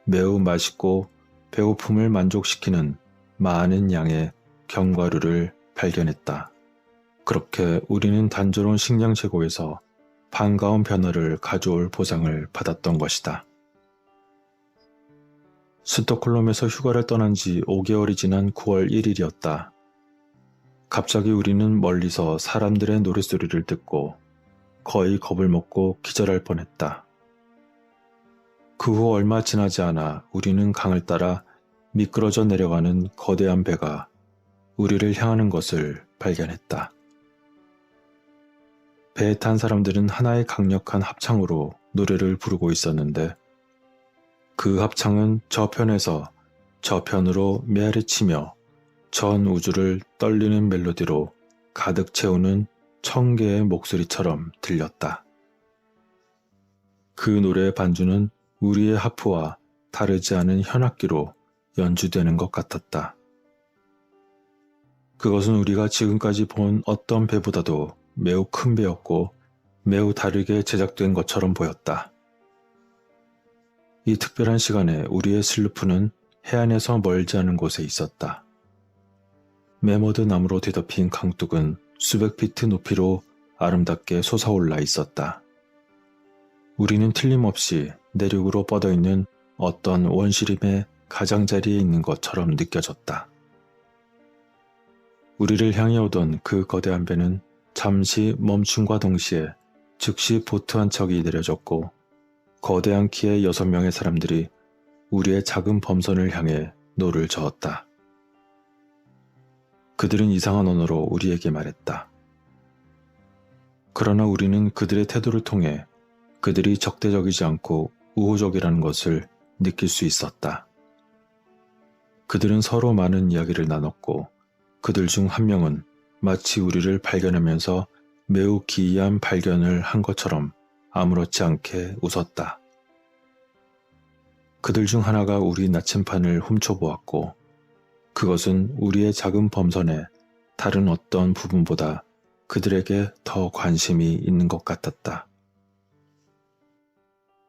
[SPEAKER 1] 매우 맛있고 배고픔을 만족시키는 많은 양의 견과류를 발견했다. 그렇게 우리는 단조로운 식량 재고에서 반가운 변화를 가져올 보상을 받았던 것이다. 스톡홀름에서 휴가를 떠난 지 5개월이 지난 9월 1일이었다. 갑자기 우리는 멀리서 사람들의 노랫소리를 듣고 거의 겁을 먹고 기절할 뻔했다. 그 후 얼마 지나지 않아 우리는 강을 따라 미끄러져 내려가는 거대한 배가 우리를 향하는 것을 발견했다. 배에 탄 사람들은 하나의 강력한 합창으로 노래를 부르고 있었는데 그 합창은 저편에서 저편으로 메아리치며 전 우주를 떨리는 멜로디로 가득 채우는 1000개의 목소리처럼 들렸다. 그 노래의 반주는 우리의 하프와 다르지 않은 현악기로 연주되는 것 같았다. 그것은 우리가 지금까지 본 어떤 배보다도 매우 큰 배였고 매우 다르게 제작된 것처럼 보였다. 이 특별한 시간에 우리의 슬루프는 해안에서 멀지 않은 곳에 있었다. 메머드 나무로 뒤덮인 강둑은 수백 피트 높이로 아름답게 솟아올라 있었다. 우리는 틀림없이 내륙으로 뻗어있는 어떤 원시림의 가장자리에 있는 것처럼 느껴졌다. 우리를 향해 오던 그 거대한 배는 잠시 멈춤과 동시에 즉시 보트 한 척이 내려졌고 거대한 키의 6명의 사람들이 우리의 작은 범선을 향해 노를 저었다. 그들은 이상한 언어로 우리에게 말했다. 그러나 우리는 그들의 태도를 통해 그들이 적대적이지 않고 우호적이라는 것을 느낄 수 있었다. 그들은 서로 많은 이야기를 나눴고 그들 중 한 명은 마치 우리를 발견하면서 매우 기이한 발견을 한 것처럼 아무렇지 않게 웃었다. 그들 중 하나가 우리 나침판을 훔쳐보았고 그것은 우리의 작은 범선의 다른 어떤 부분보다 그들에게 더 관심이 있는 것 같았다.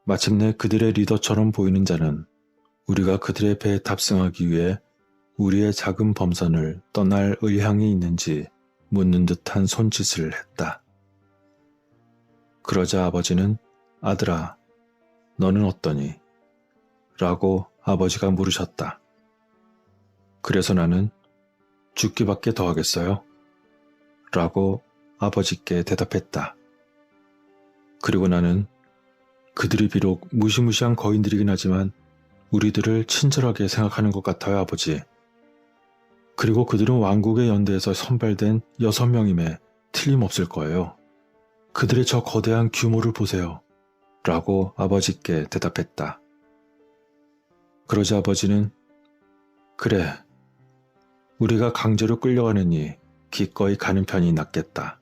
[SPEAKER 1] 마침내 그들의 리더처럼 보이는 자는 우리가 그들의 배에 탑승하기 위해 우리의 작은 범선을 떠날 의향이 있는지 묻는 듯한 손짓을 했다. 그러자 아버지는 아들아, 너는 어떠니? 라고 아버지가 물으셨다. 그래서 나는 죽기밖에 더 하겠어요? 라고 아버지께 대답했다. 그리고 나는 그들이 비록 무시무시한 거인들이긴 하지만 우리들을 친절하게 생각하는 것 같아요, 아버지. 그리고 그들은 왕국의 연대에서 선발된 6명임에 틀림없을 거예요. 그들의 저 거대한 규모를 보세요. 라고 아버지께 대답했다. 그러자 아버지는 그래, 우리가 강제로 끌려가느니 기꺼이 가는 편이 낫겠다.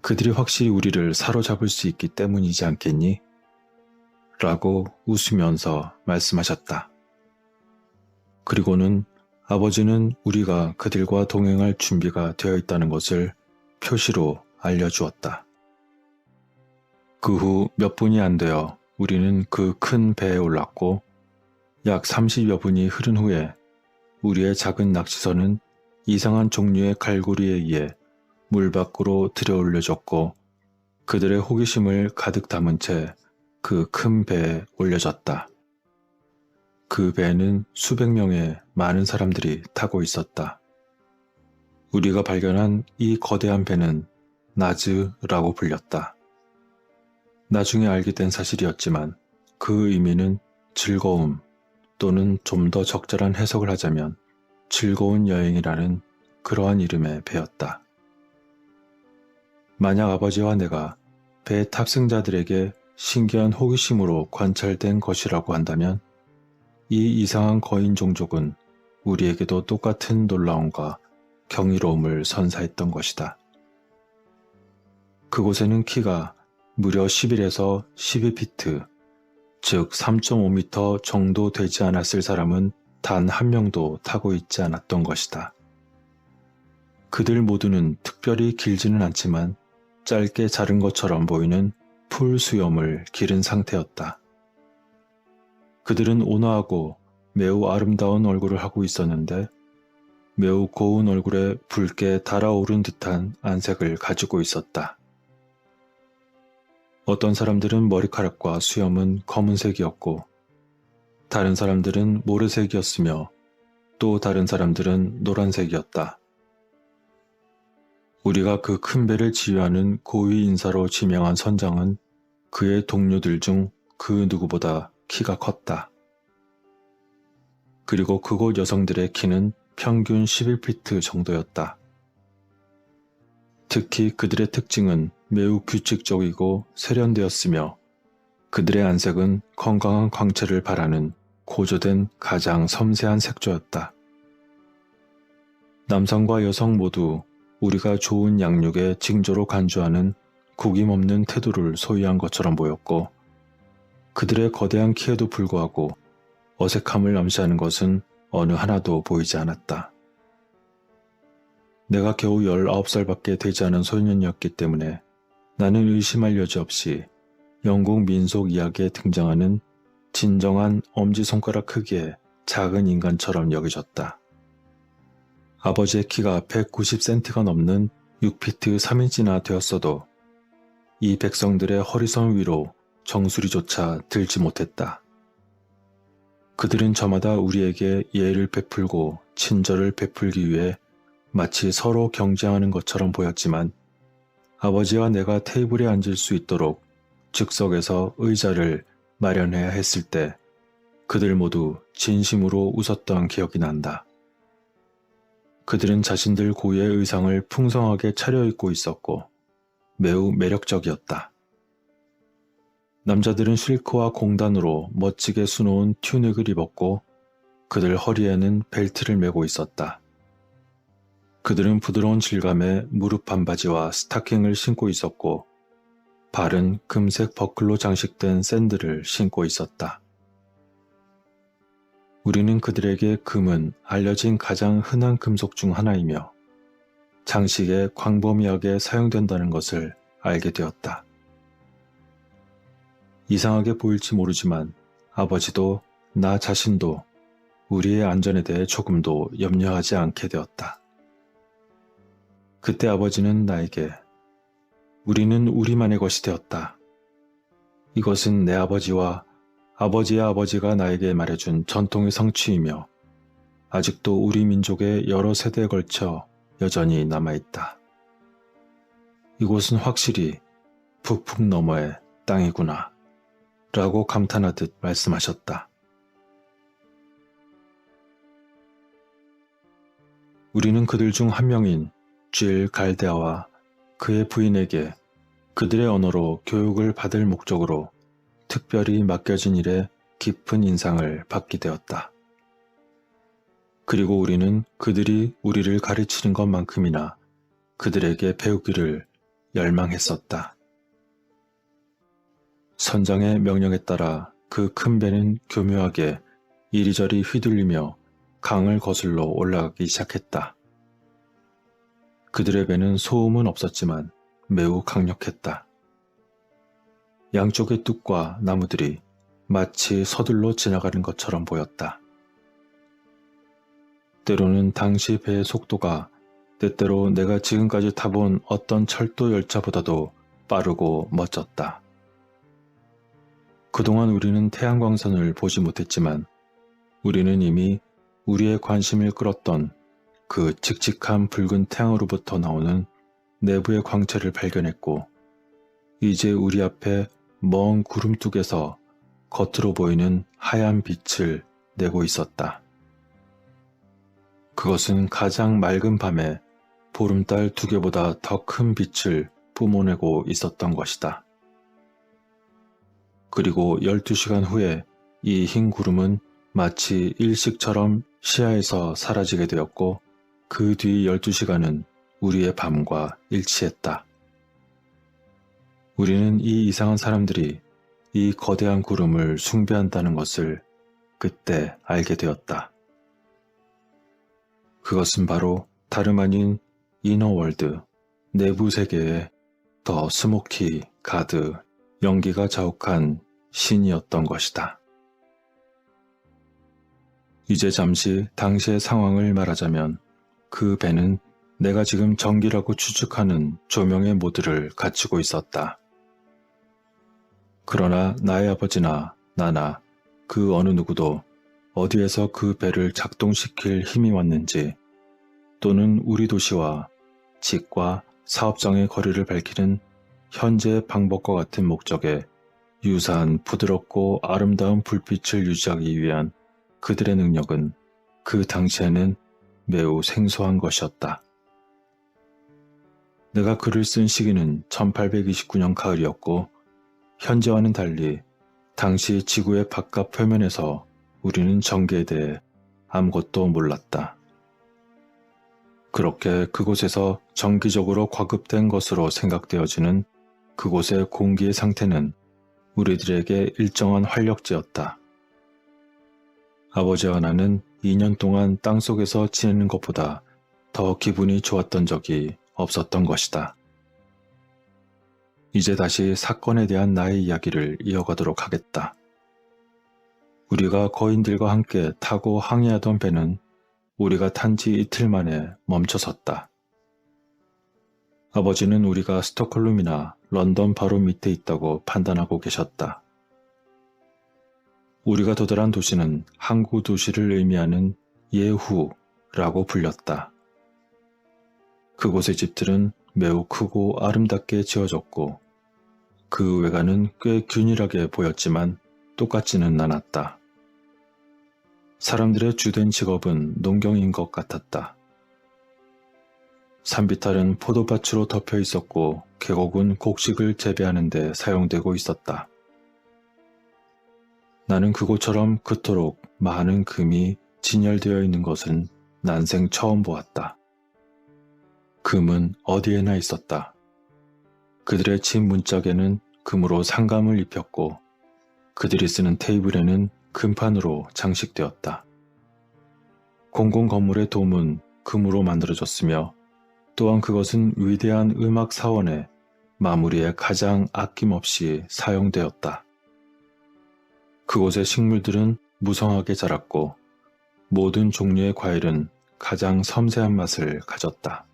[SPEAKER 1] 그들이 확실히 우리를 사로잡을 수 있기 때문이지 않겠니? 라고 웃으면서 말씀하셨다. 그리고는 아버지는 우리가 그들과 동행할 준비가 되어 있다는 것을 표시로 알려주었다. 그 후 몇 분이 안 되어 우리는 그 큰 배에 올랐고 약 30여 분이 흐른 후에 우리의 작은 낚시선은 이상한 종류의 갈고리에 의해 물 밖으로 들여올려졌고 그들의 호기심을 가득 담은 채 그 큰 배에 올려졌다. 그 배에는 수백 명의 많은 사람들이 타고 있었다. 우리가 발견한 이 거대한 배는 나즈라고 불렸다. 나중에 알게 된 사실이었지만 그 의미는 즐거움 또는 좀 더 적절한 해석을 하자면 즐거운 여행이라는 그러한 이름의 배였다. 만약 아버지와 내가 배 탑승자들에게 신기한 호기심으로 관찰된 것이라고 한다면 이 이상한 거인 종족은 우리에게도 똑같은 놀라움과 경이로움을 선사했던 것이다. 그곳에는 키가 무려 11에서 12피트, 즉 3.5m 정도 되지 않았을 사람은 단 한 명도 타고 있지 않았던 것이다. 그들 모두는 특별히 길지는 않지만 짧게 자른 것처럼 보이는 풀 수염을 기른 상태였다. 그들은 온화하고 매우 아름다운 얼굴을 하고 있었는데 매우 고운 얼굴에 붉게 달아오른 듯한 안색을 가지고 있었다. 어떤 사람들은 머리카락과 수염은 검은색이었고 다른 사람들은 모래색이었으며 또 다른 사람들은 노란색이었다. 우리가 그 큰 배를 지휘하는 고위 인사로 지명한 선장은 그의 동료들 중 그 누구보다 키가 컸다. 그리고 그곳 여성들의 키는 평균 11피트 정도였다. 특히 그들의 특징은 매우 규칙적이고 세련되었으며 그들의 안색은 건강한 광채를 바라는 고조된 가장 섬세한 색조였다. 남성과 여성 모두 우리가 좋은 양육의 징조로 간주하는 구김없는 태도를 소유한 것처럼 보였고 그들의 거대한 키에도 불구하고 어색함을 암시하는 것은 어느 하나도 보이지 않았다. 내가 겨우 19살밖에 되지 않은 소년이었기 때문에 나는 의심할 여지 없이 영국 민속 이야기에 등장하는 진정한 엄지손가락 크기의 작은 인간처럼 여겨졌다. 아버지의 키가 190cm가 넘는 6피트 3인치나 되었어도 이 백성들의 허리선 위로 정수리조차 들지 못했다. 그들은 저마다 우리에게 예의를 베풀고 친절을 베풀기 위해 마치 서로 경쟁하는 것처럼 보였지만 아버지와 내가 테이블에 앉을 수 있도록 즉석에서 의자를 마련해야 했을 때 그들 모두 진심으로 웃었던 기억이 난다. 그들은 자신들 고유의 의상을 풍성하게 차려입고 있었고 매우 매력적이었다. 남자들은 실크와 공단으로 멋지게 수놓은 튜닉을 입었고 그들 허리에는 벨트를 메고 있었다. 그들은 부드러운 질감의 무릎 반바지와 스타킹을 신고 있었고 발은 금색 버클로 장식된 샌들을 신고 있었다. 우리는 그들에게 금은 알려진 가장 흔한 금속 중 하나이며 장식에 광범위하게 사용된다는 것을 알게 되었다. 이상하게 보일지 모르지만 아버지도 나 자신도 우리의 안전에 대해 조금도 염려하지 않게 되었다. 그때 아버지는 나에게 우리는 우리만의 것이 되었다. 이것은 내 아버지와 아버지의 아버지가 나에게 말해준 전통의 성취이며 아직도 우리 민족의 여러 세대에 걸쳐 여전히 남아있다. 이곳은 확실히 북풍 너머의 땅이구나 라고 감탄하듯 말씀하셨다. 우리는 그들 중 한 명인 질 갈데아와 그의 부인에게 그들의 언어로 교육을 받을 목적으로 특별히 맡겨진 일에 깊은 인상을 받게 되었다. 그리고 우리는 그들이 우리를 가르치는 것만큼이나 그들에게 배우기를 열망했었다. 선장의 명령에 따라 그 큰 배는 교묘하게 이리저리 휘둘리며 강을 거슬러 올라가기 시작했다. 그들의 배는 소음은 없었지만 매우 강력했다. 양쪽의 뚝과 나무들이 마치 서둘러 지나가는 것처럼 보였다. 때로는 당시 배의 속도가 때때로 내가 지금까지 타본 어떤 철도 열차보다도 빠르고 멋졌다. 그동안 우리는 태양광선을 보지 못했지만 우리는 이미 우리의 관심을 끌었던 그 칙칙한 붉은 태양으로부터 나오는 내부의 광채를 발견했고 이제 우리 앞에 먼 구름뚝에서 겉으로 보이는 하얀 빛을 내고 있었다. 그것은 가장 맑은 밤에 보름달 2개보다 더 큰 빛을 뿜어내고 있었던 것이다. 그리고 12시간 후에 이 흰 구름은 마치 일식처럼 시야에서 사라지게 되었고 그 뒤 12시간은 우리의 밤과 일치했다. 우리는 이 이상한 사람들이 이 거대한 구름을 숭배한다는 것을 그때 알게 되었다. 그것은 바로 다름 아닌 이너월드, 내부 세계의 더 스모키 가드, 연기가 자욱한 신이었던 것이다. 이제 잠시 당시의 상황을 말하자면 그 배는 내가 지금 전기라고 추측하는 조명의 모드를 갖추고 있었다. 그러나 나의 아버지나 나나 그 어느 누구도 어디에서 그 배를 작동시킬 힘이 왔는지 또는 우리 도시와 직과 사업장의 거리를 밝히는 현재의 방법과 같은 목적에 유사한 부드럽고 아름다운 불빛을 유지하기 위한 그들의 능력은 그 당시에는 매우 생소한 것이었다. 내가 글을 쓴 시기는 1829년 가을이었고 현재와는 달리 당시 지구의 바깥 표면에서 우리는 전기에 대해 아무것도 몰랐다. 그렇게 그곳에서 정기적으로 과급된 것으로 생각되어지는 그곳의 공기의 상태는 우리들에게 일정한 활력제였다. 아버지와 나는 2년 동안 땅속에서 지내는 것보다 더 기분이 좋았던 적이 없었던 것이다. 이제 다시 사건에 대한 나의 이야기를 이어가도록 하겠다. 우리가 거인들과 함께 타고 항해하던 배는 우리가 탄 지 이틀 만에 멈춰섰다. 아버지는 우리가 스톡홀름이나 런던 바로 밑에 있다고 판단하고 계셨다. 우리가 도달한 도시는 항구 도시를 의미하는 예후라고 불렸다. 그곳의 집들은 매우 크고 아름답게 지어졌고 그 외관은 꽤 균일하게 보였지만 똑같지는 않았다. 사람들의 주된 직업은 농경인 것 같았다. 산비탈은 포도밭으로 덮여 있었고 계곡은 곡식을 재배하는 데 사용되고 있었다. 나는 그곳처럼 그토록 많은 금이 진열되어 있는 것은 난생 처음 보았다. 금은 어디에나 있었다. 그들의 집 문짝에는 금으로 상감을 입혔고 그들이 쓰는 테이블에는 금판으로 장식되었다. 공공 건물의 돔은 금으로 만들어졌으며 또한 그것은 위대한 음악 사원의 마무리에 가장 아낌없이 사용되었다. 그곳의 식물들은 무성하게 자랐고 모든 종류의 과일은 가장 섬세한 맛을 가졌다.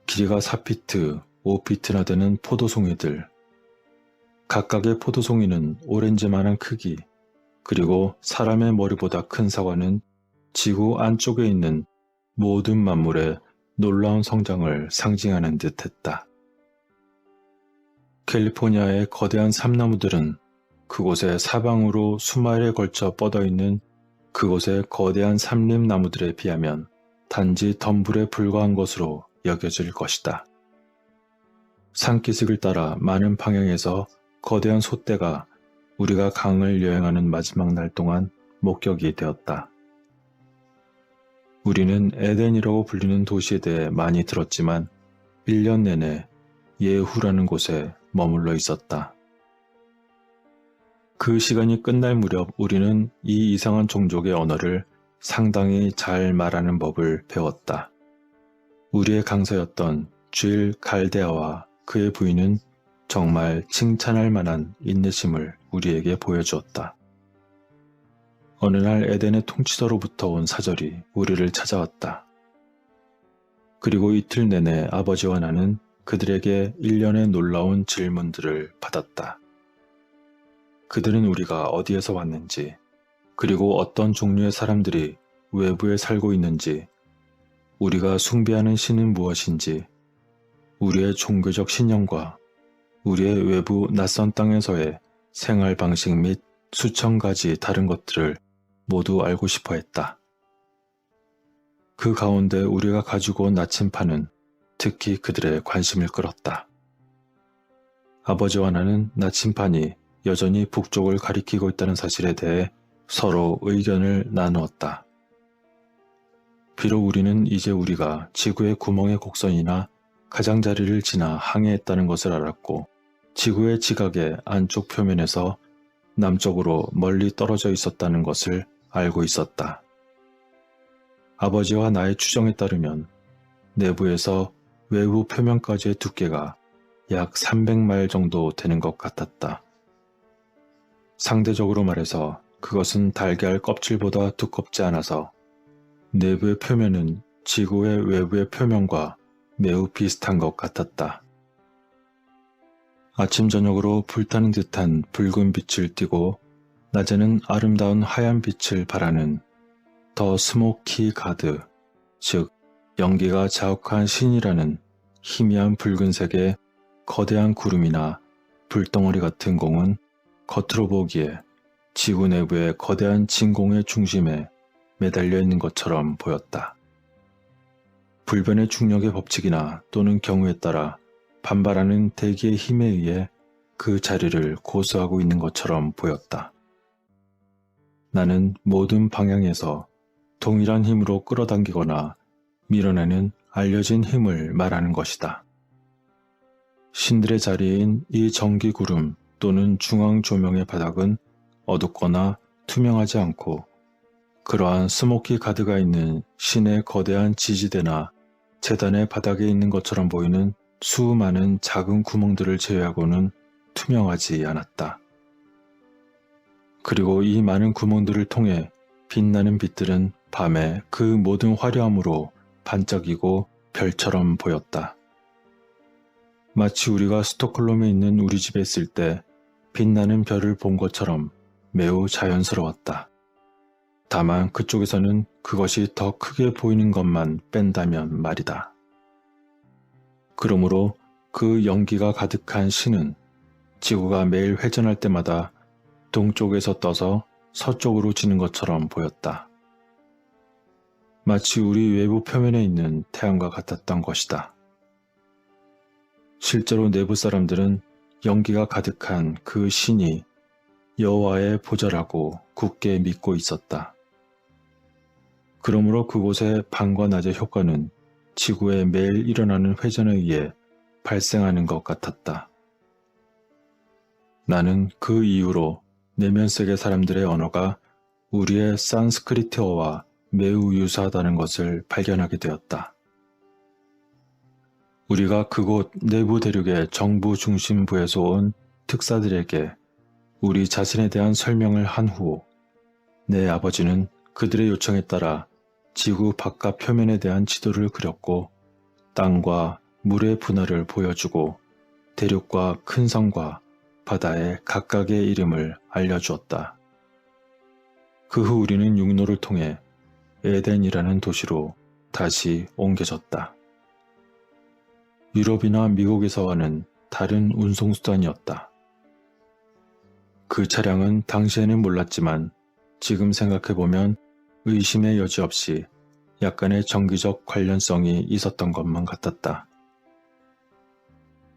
[SPEAKER 1] 길이가 4피트, 5피트나 되는 포도송이들, 각각의 포도송이는 오렌지만한 크기, 그리고 사람의 머리보다 큰 사과는 지구 안쪽에 있는 모든 만물의 놀라운 성장을 상징하는 듯 했다. 캘리포니아의 거대한 삼나무들은 그곳의 사방으로 수마일에 걸쳐 뻗어있는 그곳의 거대한 삼림나무들에 비하면 단지 덤불에 불과한 것으로 여겨질 것이다. 산기슭을 따라 많은 방향에서 거대한 솥대가 우리가 강을 여행하는 마지막 날 동안 목격이 되었다. 우리는 에덴이라고 불리는 도시에 대해 많이 들었지만 1년 내내 예후라는 곳에 머물러 있었다. 그 시간이 끝날 무렵 우리는 이 이상한 종족의 언어를 상당히 잘 말하는 법을 배웠다. 우리의 강사였던 쥘 갈데아와 그의 부인은 정말 칭찬할 만한 인내심을 우리에게 보여주었다. 어느 날 에덴의 통치자로부터 온 사절이 우리를 찾아왔다. 그리고 이틀 내내 아버지와 나는 그들에게 일련의 놀라운 질문들을 받았다. 그들은 우리가 어디에서 왔는지, 그리고 어떤 종류의 사람들이 외부에 살고 있는지, 우리가 숭배하는 신은 무엇인지, 우리의 종교적 신념과 우리의 외부 낯선 땅에서의 생활 방식 및 수천 가지 다른 것들을 모두 알고 싶어 했다. 그 가운데 우리가 가지고 온 나침판은 특히 그들의 관심을 끌었다. 아버지와 나는 나침판이 여전히 북쪽을 가리키고 있다는 사실에 대해 서로 의견을 나누었다. 비록 우리는 이제 우리가 지구의 구멍의 곡선이나 가장자리를 지나 항해했다는 것을 알았고, 지구의 지각의 안쪽 표면에서 남쪽으로 멀리 떨어져 있었다는 것을 알고 있었다. 아버지와 나의 추정에 따르면 내부에서 외부 표면까지의 두께가 약 300마일 정도 되는 것 같았다. 상대적으로 말해서 그것은 달걀 껍질보다 두껍지 않아서 내부의 표면은 지구의 외부의 표면과 매우 비슷한 것 같았다. 아침 저녁으로 불타는 듯한 붉은 빛을 띠고 낮에는 아름다운 하얀 빛을 발하는 더 스모키 가드, 즉 연기가 자욱한 신이라는 희미한 붉은색의 거대한 구름이나 불덩어리 같은 공은 겉으로 보기에 지구 내부의 거대한 진공의 중심에 매달려 있는 것처럼 보였다. 불변의 중력의 법칙이나 또는 경우에 따라 반발하는 대기의 힘에 의해 그 자리를 고수하고 있는 것처럼 보였다. 나는 모든 방향에서 동일한 힘으로 끌어당기거나 밀어내는 알려진 힘을 말하는 것이다. 신들의 자리인 이 전기 구름 또는 중앙 조명의 바닥은 어둡거나 투명하지 않고, 그러한 스모키 가드가 있는 신의 거대한 지지대나 재단의 바닥에 있는 것처럼 보이는 수많은 작은 구멍들을 제외하고는 투명하지 않았다. 그리고 이 많은 구멍들을 통해 빛나는 빛들은 밤에 그 모든 화려함으로 반짝이고 별처럼 보였다. 마치 우리가 스톡홀름에 있는 우리 집에 있을 때 빛나는 별을 본 것처럼 매우 자연스러웠다. 다만 그쪽에서는 그것이 더 크게 보이는 것만 뺀다면 말이다. 그러므로 그 연기가 가득한 신은 지구가 매일 회전할 때마다 동쪽에서 떠서 서쪽으로 지는 것처럼 보였다. 마치 우리 외부 표면에 있는 태양과 같았던 것이다. 실제로 내부 사람들은 연기가 가득한 그 신이 여호와의 보좌라고 굳게 믿고 있었다. 그러므로 그곳의 밤과 낮의 효과는 지구에 매일 일어나는 회전에 의해 발생하는 것 같았다. 나는 그 이후로 내면 세계 사람들의 언어가 우리의 산스크리트어와 매우 유사하다는 것을 발견하게 되었다. 우리가 그곳 내부 대륙의 정부 중심부에서 온 특사들에게 우리 자신에 대한 설명을 한 후, 내 아버지는 그들의 요청에 따라 지구 바깥 표면에 대한 지도를 그렸고, 땅과 물의 분화를 보여주고 대륙과 큰 성과 바다의 각각의 이름을 알려주었다. 그 후 우리는 육로를 통해 에덴이라는 도시로 다시 옮겨졌다. 유럽이나 미국에서와는 다른 운송수단이었다. 그 차량은 당시에는 몰랐지만 지금 생각해보면 의심의 여지 없이 약간의 정기적 관련성이 있었던 것만 같았다.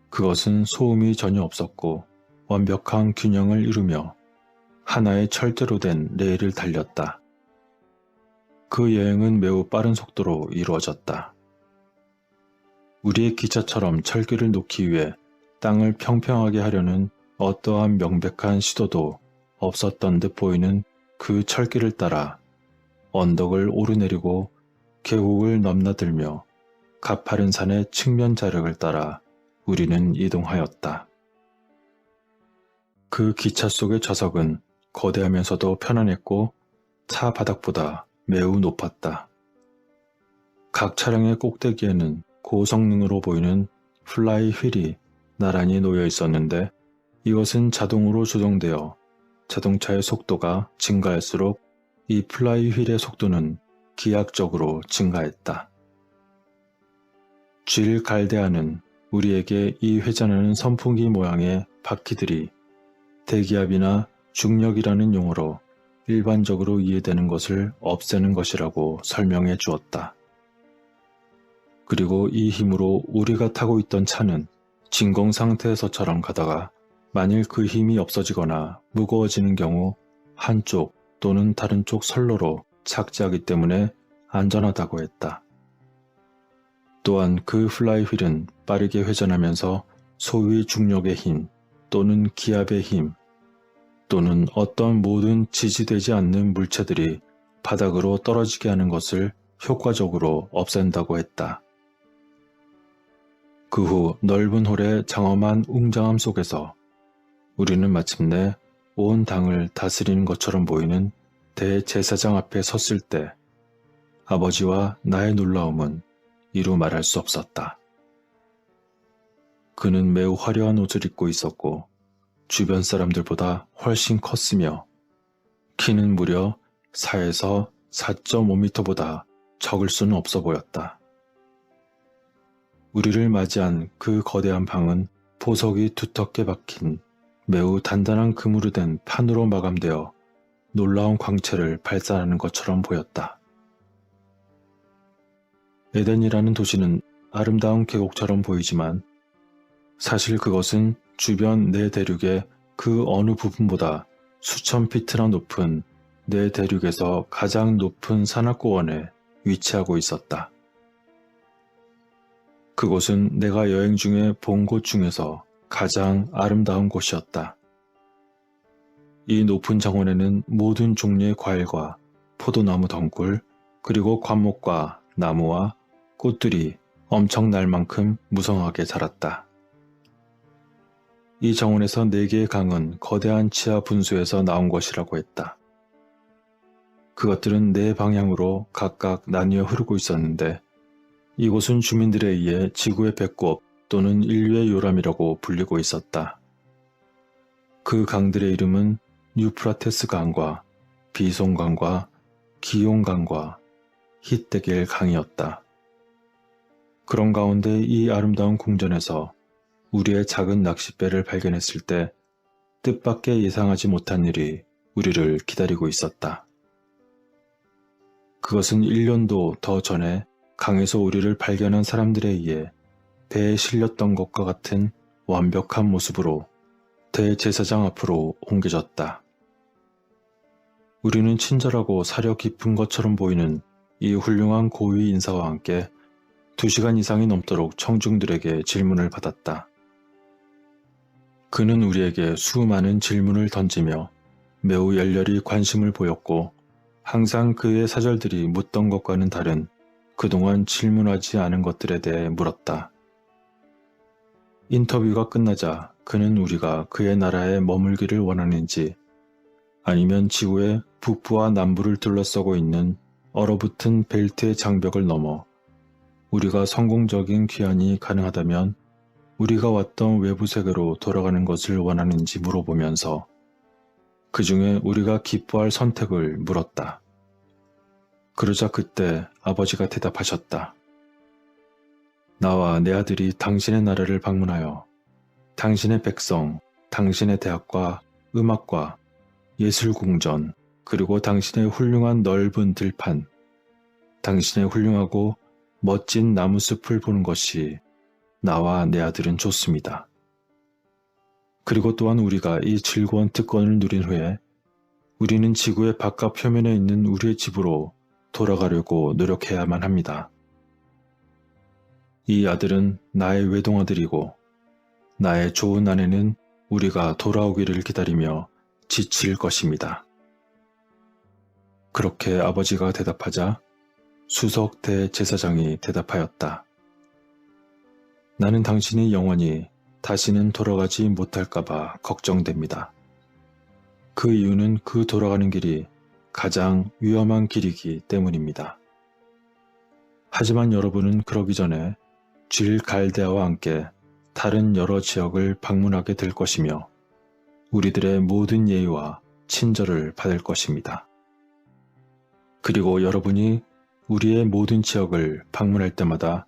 [SPEAKER 1] 그것은 소음이 전혀 없었고 완벽한 균형을 이루며 하나의 철대로 된 레일을 달렸다. 그 여행은 매우 빠른 속도로 이루어졌다. 우리의 기차처럼 철길을 놓기 위해 땅을 평평하게 하려는 어떠한 명백한 시도도 없었던 듯 보이는 그 철길을 따라 언덕을 오르내리고 계곡을 넘나들며 가파른 산의 측면 자력을 따라 우리는 이동하였다. 그 기차 속의 좌석은 거대하면서도 편안했고 차 바닥보다 매우 높았다. 각 차량의 꼭대기에는 고성능으로 보이는 플라이 휠이 나란히 놓여 있었는데 이것은 자동으로 조정되어 자동차의 속도가 증가할수록 이 플라이 휠의 속도는 기하학적으로 증가했다. 쥘 갈데아는 우리에게 이 회전하는 선풍기 모양의 바퀴들이 대기압이나 중력이라는 용어로 일반적으로 이해되는 것을 없애는 것이라고 설명해 주었다. 그리고 이 힘으로 우리가 타고 있던 차는 진공 상태에서처럼 가다가 만일 그 힘이 없어지거나 무거워지는 경우 한쪽 또는 다른 쪽 선로로 착지하기 때문에 안전하다고 했다. 또한 그 플라이 휠은 빠르게 회전하면서 소위 중력의 힘 또는 기압의 힘 또는 어떤 모든 지지되지 않는 물체들이 바닥으로 떨어지게 하는 것을 효과적으로 없앤다고 했다. 그 후 넓은 홀의 장엄한 웅장함 속에서 우리는 마침내 온 당을 다스리는 것처럼 보이는 대제사장 앞에 섰을 때 아버지와 나의 놀라움은 이루 말할 수 없었다. 그는 매우 화려한 옷을 입고 있었고 주변 사람들보다 훨씬 컸으며 키는 무려 4에서 4.5m보다 적을 수는 없어 보였다. 우리를 맞이한 그 거대한 방은 보석이 두텁게 박힌 매우 단단한 금으로 된 판으로 마감되어 놀라운 광채를 발산하는 것처럼 보였다. 에덴이라는 도시는 아름다운 계곡처럼 보이지만 사실 그것은 주변 내 대륙의 그 어느 부분보다 수천 피트나 높은 내 대륙에서 가장 높은 산악고원에 위치하고 있었다. 그곳은 내가 여행 중에 본 곳 중에서 가장 아름다운 곳이었다. 이 높은 정원에는 모든 종류의 과일과 포도나무 덩굴, 그리고 관목과 나무와 꽃들이 엄청 날 만큼 무성하게 자랐다. 이 정원에서 4개의 강은 거대한 지하 분수에서 나온 것이라고 했다. 그것들은 4방향으로 각각 나뉘어 흐르고 있었는데 이곳은 주민들에 의해 지구의 배꼽 또는 인류의 요람이라고 불리고 있었다. 그 강들의 이름은 유프라테스 강과 비손 강과 기용 강과 히데겔 강이었다. 그런 가운데 이 아름다운 궁전에서 우리의 작은 낚싯배를 발견했을 때 뜻밖의 예상하지 못한 일이 우리를 기다리고 있었다. 그것은 1년도 더 전에 강에서 우리를 발견한 사람들에 의해 배에 실렸던 것과 같은 완벽한 모습으로 대제사장 앞으로 옮겨졌다. 우리는 친절하고 사려 깊은 것처럼 보이는 이 훌륭한 고위 인사와 함께 2시간 이상이 넘도록 청중들에게 질문을 받았다. 그는 우리에게 수많은 질문을 던지며 매우 열렬히 관심을 보였고 항상 그의 사절들이 묻던 것과는 다른 그동안 질문하지 않은 것들에 대해 물었다. 인터뷰가 끝나자 그는 우리가 그의 나라에 머물기를 원하는지 아니면 지구의 북부와 남부를 둘러싸고 있는 얼어붙은 벨트의 장벽을 넘어 우리가 성공적인 귀환이 가능하다면 우리가 왔던 외부 세계로 돌아가는 것을 원하는지 물어보면서 그 중에 우리가 기뻐할 선택을 물었다. 그러자 그때 아버지가 대답하셨다. 나와 내 아들이 당신의 나라를 방문하여 당신의 백성, 당신의 대학과 음악과 예술궁전, 그리고 당신의 훌륭한 넓은 들판, 당신의 훌륭하고 멋진 나무숲을 보는 것이 나와 내 아들은 좋습니다. 그리고 또한 우리가 이 즐거운 특권을 누린 후에 우리는 지구의 바깥 표면에 있는 우리의 집으로 돌아가려고 노력해야만 합니다. 이 아들은 나의 외동아들이고 나의 좋은 아내는 우리가 돌아오기를 기다리며 지칠 것입니다. 그렇게 아버지가 대답하자 수석 대제사장이 대답하였다. 나는 당신이 영원히 다시는 돌아가지 못할까봐 걱정됩니다. 그 이유는 그 돌아가는 길이 가장 위험한 길이기 때문입니다. 하지만 여러분은 그러기 전에 쥘 갈데아와 함께 다른 여러 지역을 방문하게 될 것이며 우리들의 모든 예의와 친절을 받을 것입니다. 그리고 여러분이 우리의 모든 지역을 방문할 때마다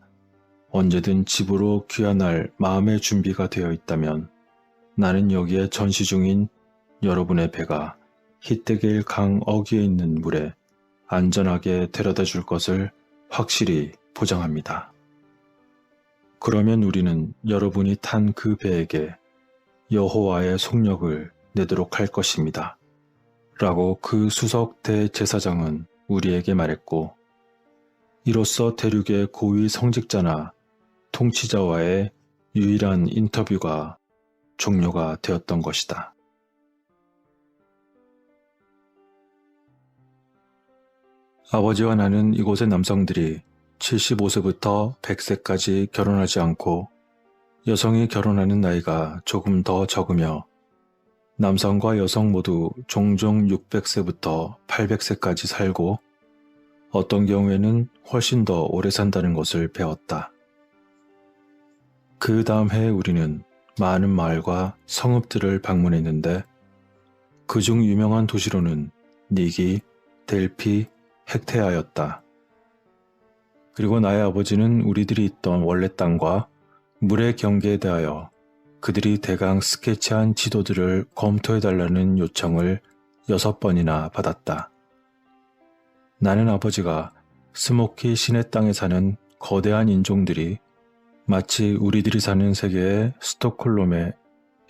[SPEAKER 1] 언제든 집으로 귀환할 마음의 준비가 되어 있다면 나는 여기에 전시 중인 여러분의 배가 히데게일 강 어귀에 있는 물에 안전하게 데려다 줄 것을 확실히 보장합니다. 그러면 우리는 여러분이 탄 그 배에게 여호와의 속력을 내도록 할 것입니다. 라고 그 수석 대제사장은 우리에게 말했고, 이로써 대륙의 고위 성직자나 통치자와의 유일한 인터뷰가 종료가 되었던 것이다. 아버지와 나는 이곳의 남성들이 75세부터 100세까지 결혼하지 않고 여성이 결혼하는 나이가 조금 더 적으며 남성과 여성 모두 종종 600세부터 800세까지 살고 어떤 경우에는 훨씬 더 오래 산다는 것을 배웠다. 그 다음 해에 우리는 많은 마을과 성읍들을 방문했는데 그중 유명한 도시로는 니기, 델피, 헥테아였다. 그리고 나의 아버지는 우리들이 있던 원래 땅과 물의 경계에 대하여 그들이 대강 스케치한 지도들을 검토해달라는 요청을 6번이나 받았다. 나는 아버지가 스모키 신의 땅에 사는 거대한 인종들이 마치 우리들이 사는 세계의 스톡홀름의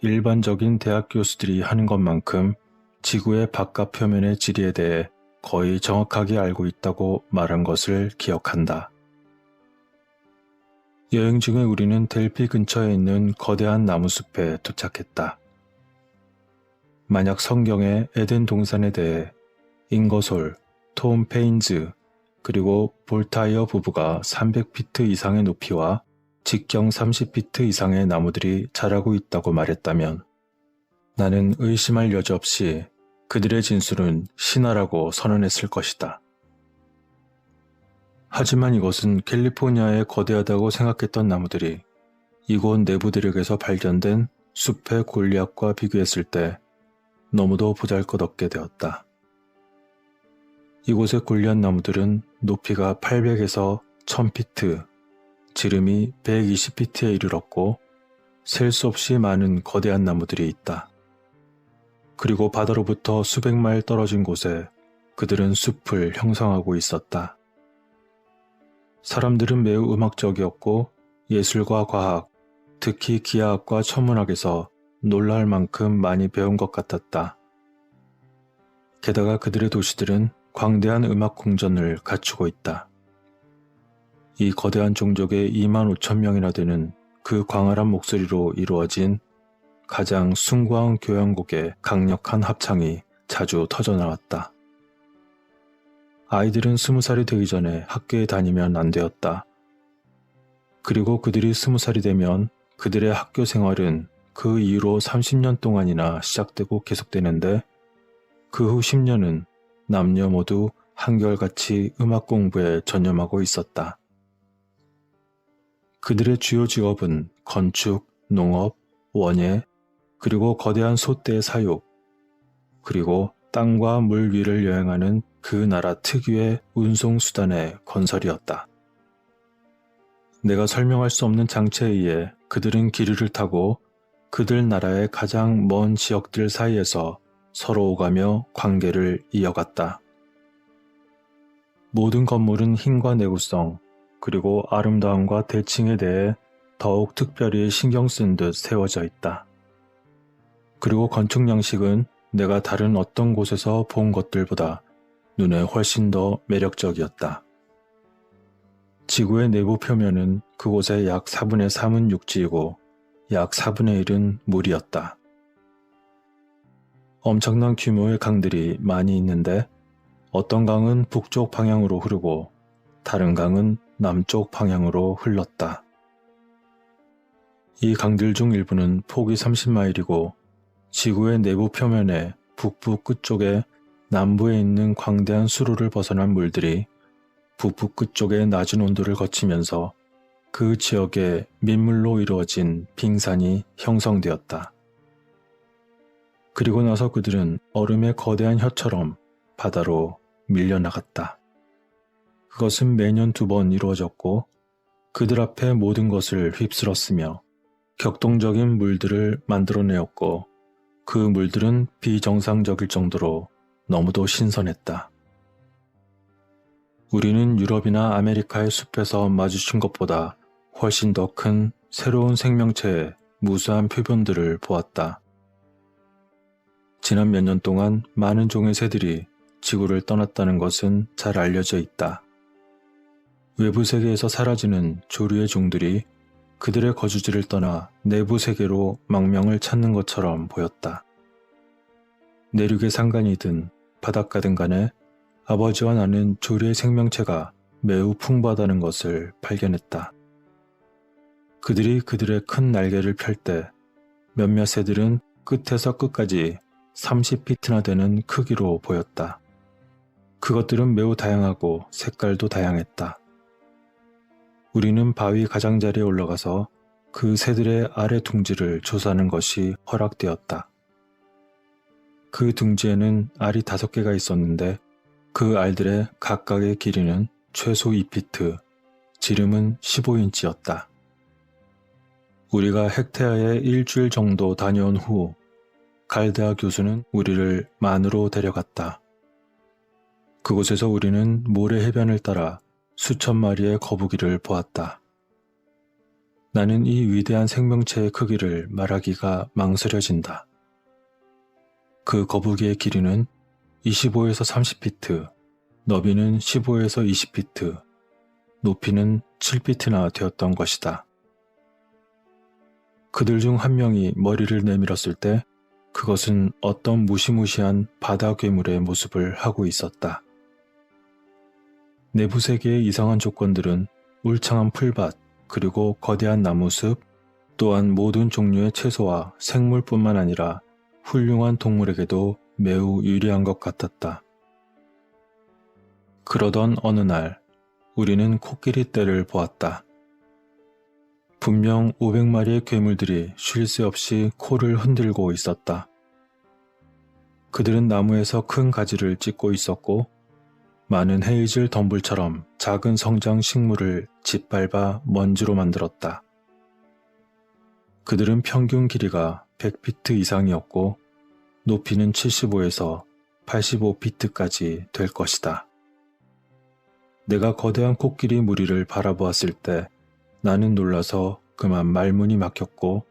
[SPEAKER 1] 일반적인 대학 교수들이 하는 것만큼 지구의 바깥 표면의 지리에 대해 거의 정확하게 알고 있다고 말한 것을 기억한다. 여행 중에 우리는 델피 근처에 있는 거대한 나무숲에 도착했다. 만약 성경의 에덴 동산에 대해 잉거솔, 톰 페인즈, 그리고 볼타이어 부부가 300피트 이상의 높이와 직경 30피트 이상의 나무들이 자라고 있다고 말했다면 나는 의심할 여지 없이 그들의 진술은 신화라고 선언했을 것이다. 하지만 이것은 캘리포니아에 거대하다고 생각했던 나무들이 이곳 내부 대륙에서 발견된 숲의 골리앗과 비교했을 때 너무도 보잘것없게 되었다. 이곳의 골리앗 나무들은 높이가 800에서 1000피트, 지름이 120피트에 이르렀고 셀 수 없이 많은 거대한 나무들이 있다. 그리고 바다로부터 수백 마일 떨어진 곳에 그들은 숲을 형성하고 있었다. 사람들은 매우 음악적이었고 예술과 과학, 특히 기하학과 천문학에서 놀랄 만큼 많이 배운 것 같았다. 게다가 그들의 도시들은 광대한 음악 궁전을 갖추고 있다. 이 거대한 종족의 2만 5천 명이나 되는 그 광활한 목소리로 이루어진 가장 숭고한 교향곡의 강력한 합창이 자주 터져나왔다. 아이들은 20살이 되기 전에 학교에 다니면 안 되었다. 그리고 그들이 20살이 되면 그들의 학교 생활은 그 이후로 30년 동안이나 시작되고 계속되는데 그 후 10년은 남녀 모두 한결같이 음악 공부에 전념하고 있었다. 그들의 주요 직업은 건축, 농업, 원예, 그리고 거대한 솥대의 사육, 그리고 땅과 물 위를 여행하는 그 나라 특유의 운송수단의 건설이었다. 내가 설명할 수 없는 장치에 의해 그들은 기류를 타고 그들 나라의 가장 먼 지역들 사이에서 서로 오가며 관계를 이어갔다. 모든 건물은 힘과 내구성, 그리고 아름다움과 대칭에 대해 더욱 특별히 신경 쓴 듯 세워져 있다. 그리고 건축 양식은 내가 다른 어떤 곳에서 본 것들보다 눈에 훨씬 더 매력적이었다. 지구의 내부 표면은 그곳의 약 4분의 3은 육지이고 약 4분의 1은 물이었다. 엄청난 규모의 강들이 많이 있는데 어떤 강은 북쪽 방향으로 흐르고 다른 강은 남쪽 방향으로 흘렀다. 이 강들 중 일부는 폭이 30마일이고 지구의 내부 표면의 북부 끝쪽에 남부에 있는 광대한 수로를 벗어난 물들이 북부 끝쪽의 낮은 온도를 거치면서 그 지역에 민물로 이루어진 빙산이 형성되었다. 그리고 나서 그들은 얼음의 거대한 혀처럼 바다로 밀려나갔다. 그것은 매년 2번 이루어졌고 그들 앞에 모든 것을 휩쓸었으며 격동적인 물들을 만들어내었고 그 물들은 비정상적일 정도로 너무도 신선했다. 우리는 유럽이나 아메리카의 숲에서 마주친 것보다 훨씬 더 큰 새로운 생명체의 무수한 표본들을 보았다. 지난 몇 년 동안 많은 종의 새들이 지구를 떠났다는 것은 잘 알려져 있다. 외부 세계에서 사라지는 조류의 종들이 그들의 거주지를 떠나 내부 세계로 망명을 찾는 것처럼 보였다. 내륙의 산간이든 바닷가든 간에 아버지와 나는 조류의 생명체가 매우 풍부하다는 것을 발견했다. 그들이 그들의 큰 날개를 펼 때 몇몇 새들은 끝에서 끝까지 30피트나 되는 크기로 보였다. 그것들은 매우 다양하고 색깔도 다양했다. 우리는 바위 가장자리에 올라가서 그 새들의 아래 둥지를 조사하는 것이 허락되었다. 그 둥지에는 알이 5개가 있었는데 그 알들의 각각의 길이는 최소 2피트, 지름은 15인치였다. 우리가 헥테아에 일주일 정도 다녀온 후 갈대아 교수는 우리를 만으로 데려갔다. 그곳에서 우리는 모래 해변을 따라 수천 마리의 거북이를 보았다. 나는 이 위대한 생명체의 크기를 말하기가 망설여진다. 그 거북이의 길이는 25에서 30피트, 너비는 15에서 20피트, 높이는 7피트나 되었던 것이다. 그들 중 한 명이 머리를 내밀었을 때 그것은 어떤 무시무시한 바다 괴물의 모습을 하고 있었다. 내부 세계의 이상한 조건들은 울창한 풀밭, 그리고 거대한 나무숲, 또한 모든 종류의 채소와 생물뿐만 아니라 훌륭한 동물에게도 매우 유리한 것 같았다. 그러던 어느 날 우리는 코끼리 떼를 보았다. 분명 500마리의 괴물들이 쉴 새 없이 코를 흔들고 있었다. 그들은 나무에서 큰 가지를 찢고 있었고 많은 헤이즐 덤불처럼 작은 성장 식물을 짓밟아 먼지로 만들었다. 그들은 평균 길이가 100피트 이상이었고 높이는 75에서 85피트까지 될 것이다. 내가 거대한 코끼리 무리를 바라보았을 때 나는 놀라서 그만 말문이 막혔고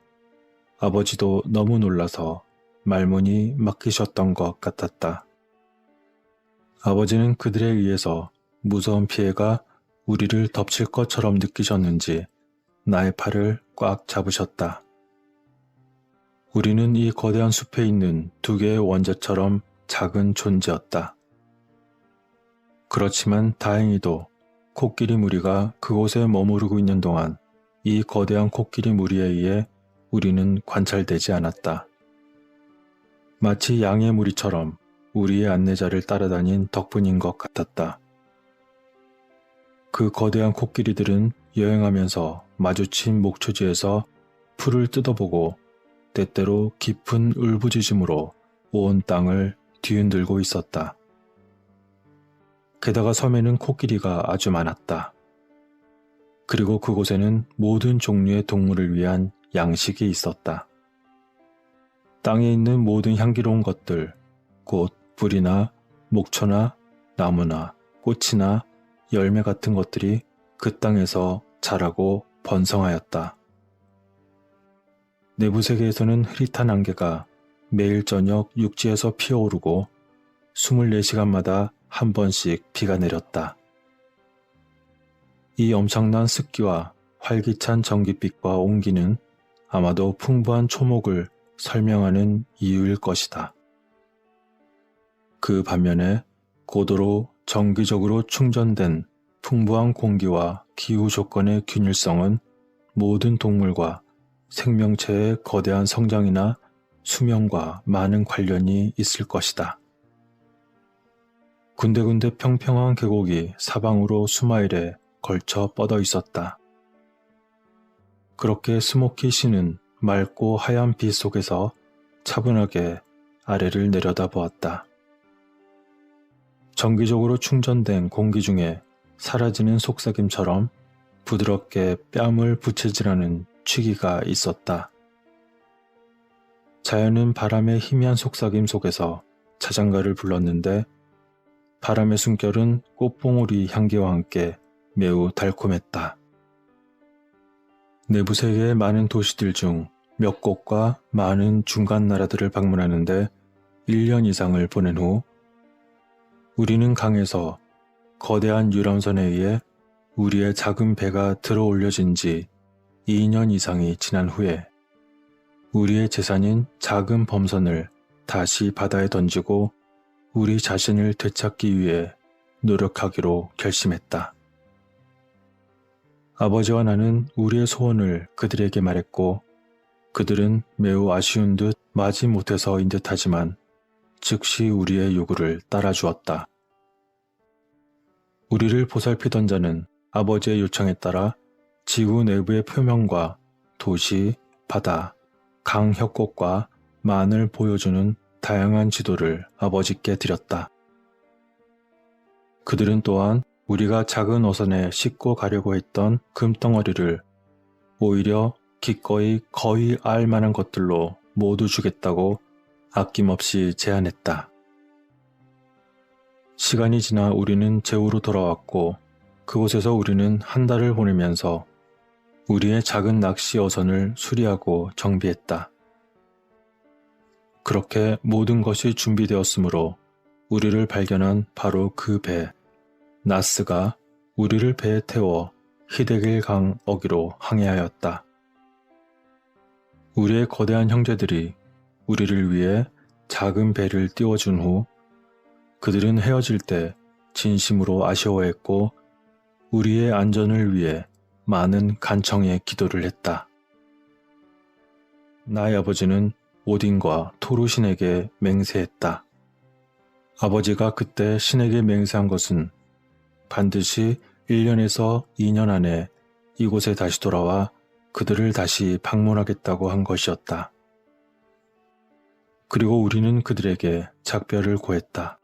[SPEAKER 1] 아버지도 너무 놀라서 말문이 막히셨던 것 같았다. 아버지는 그들에 의해서 무서운 피해가 우리를 덮칠 것처럼 느끼셨는지 나의 팔을 꽉 잡으셨다. 우리는 이 거대한 숲에 있는 2개의 원자처럼 작은 존재였다. 그렇지만 다행히도 코끼리 무리가 그곳에 머무르고 있는 동안 이 거대한 코끼리 무리에 의해 우리는 관찰되지 않았다. 마치 양의 무리처럼 우리의 안내자를 따라다닌 덕분인 것 같았다. 그 거대한 코끼리들은 여행하면서 마주친 목초지에서 풀을 뜯어보고 때때로 깊은 울부짖음으로 온 땅을 뒤흔들고 있었다. 게다가 섬에는 코끼리가 아주 많았다. 그리고 그곳에는 모든 종류의 동물을 위한 양식이 있었다. 땅에 있는 모든 향기로운 것들, 꽃, 불이나 목초나 나무나 꽃이나 열매 같은 것들이 그 땅에서 자라고 번성하였다. 내부 세계에서는 흐릿한 안개가 매일 저녁 육지에서 피어오르고 24시간마다 한 번씩 비가 내렸다. 이 엄청난 습기와 활기찬 전깃빛과 온기는 아마도 풍부한 초목을 설명하는 이유일 것이다. 그 반면에 고도로 정기적으로 충전된 풍부한 공기와 기후 조건의 균일성은 모든 동물과 생명체의 거대한 성장이나 수명과 많은 관련이 있을 것이다. 군데군데 평평한 계곡이 사방으로 수마일에 걸쳐 뻗어 있었다. 그렇게 스모키 씨는 맑고 하얀 빛 속에서 차분하게 아래를 내려다보았다. 정기적으로 충전된 공기 중에 사라지는 속삭임처럼 부드럽게 뺨을 부채질하는 취기가 있었다. 자연은 바람의 희미한 속삭임 속에서 자장가를 불렀는데 바람의 숨결은 꽃봉오리 향기와 함께 매우 달콤했다. 내부 세계의 많은 도시들 중 몇 곳과 많은 중간 나라들을 방문하는데 1년 이상을 보낸 후 우리는 강에서 거대한 유람선에 의해 우리의 작은 배가 들어 올려진 지 2년 이상이 지난 후에 우리의 재산인 작은 범선을 다시 바다에 던지고 우리 자신을 되찾기 위해 노력하기로 결심했다. 아버지와 나는 우리의 소원을 그들에게 말했고 그들은 매우 아쉬운 듯 마지 못해서인 듯하지만 즉시 우리의 요구를 따라주었다. 우리를 보살피던 자는 아버지의 요청에 따라 지구 내부의 표면과 도시, 바다, 강 협곡과 만을 보여주는 다양한 지도를 아버지께 드렸다. 그들은 또한 우리가 작은 어선에 싣고 가려고 했던 금덩어리를 오히려 기꺼이 거의 알 만한 것들로 모두 주겠다고 아낌없이 제안했다. 시간이 지나 우리는 제우로 돌아왔고 그곳에서 우리는 한 달을 보내면서 우리의 작은 낚시 어선을 수리하고 정비했다. 그렇게 모든 것이 준비되었으므로 우리를 발견한 바로 그 배, 나스가 우리를 배에 태워 히데길 강 어기로 항해하였다. 우리의 거대한 형제들이 우리를 위해 작은 배를 띄워준 후 그들은 헤어질 때 진심으로 아쉬워했고 우리의 안전을 위해 많은 간청의 기도를 했다. 나의 아버지는 오딘과 토르 신에게 맹세했다. 아버지가 그때 신에게 맹세한 것은 반드시 1년에서 2년 안에 이곳에 다시 돌아와 그들을 다시 방문하겠다고 한 것이었다. 그리고 우리는 그들에게 작별을 고했다.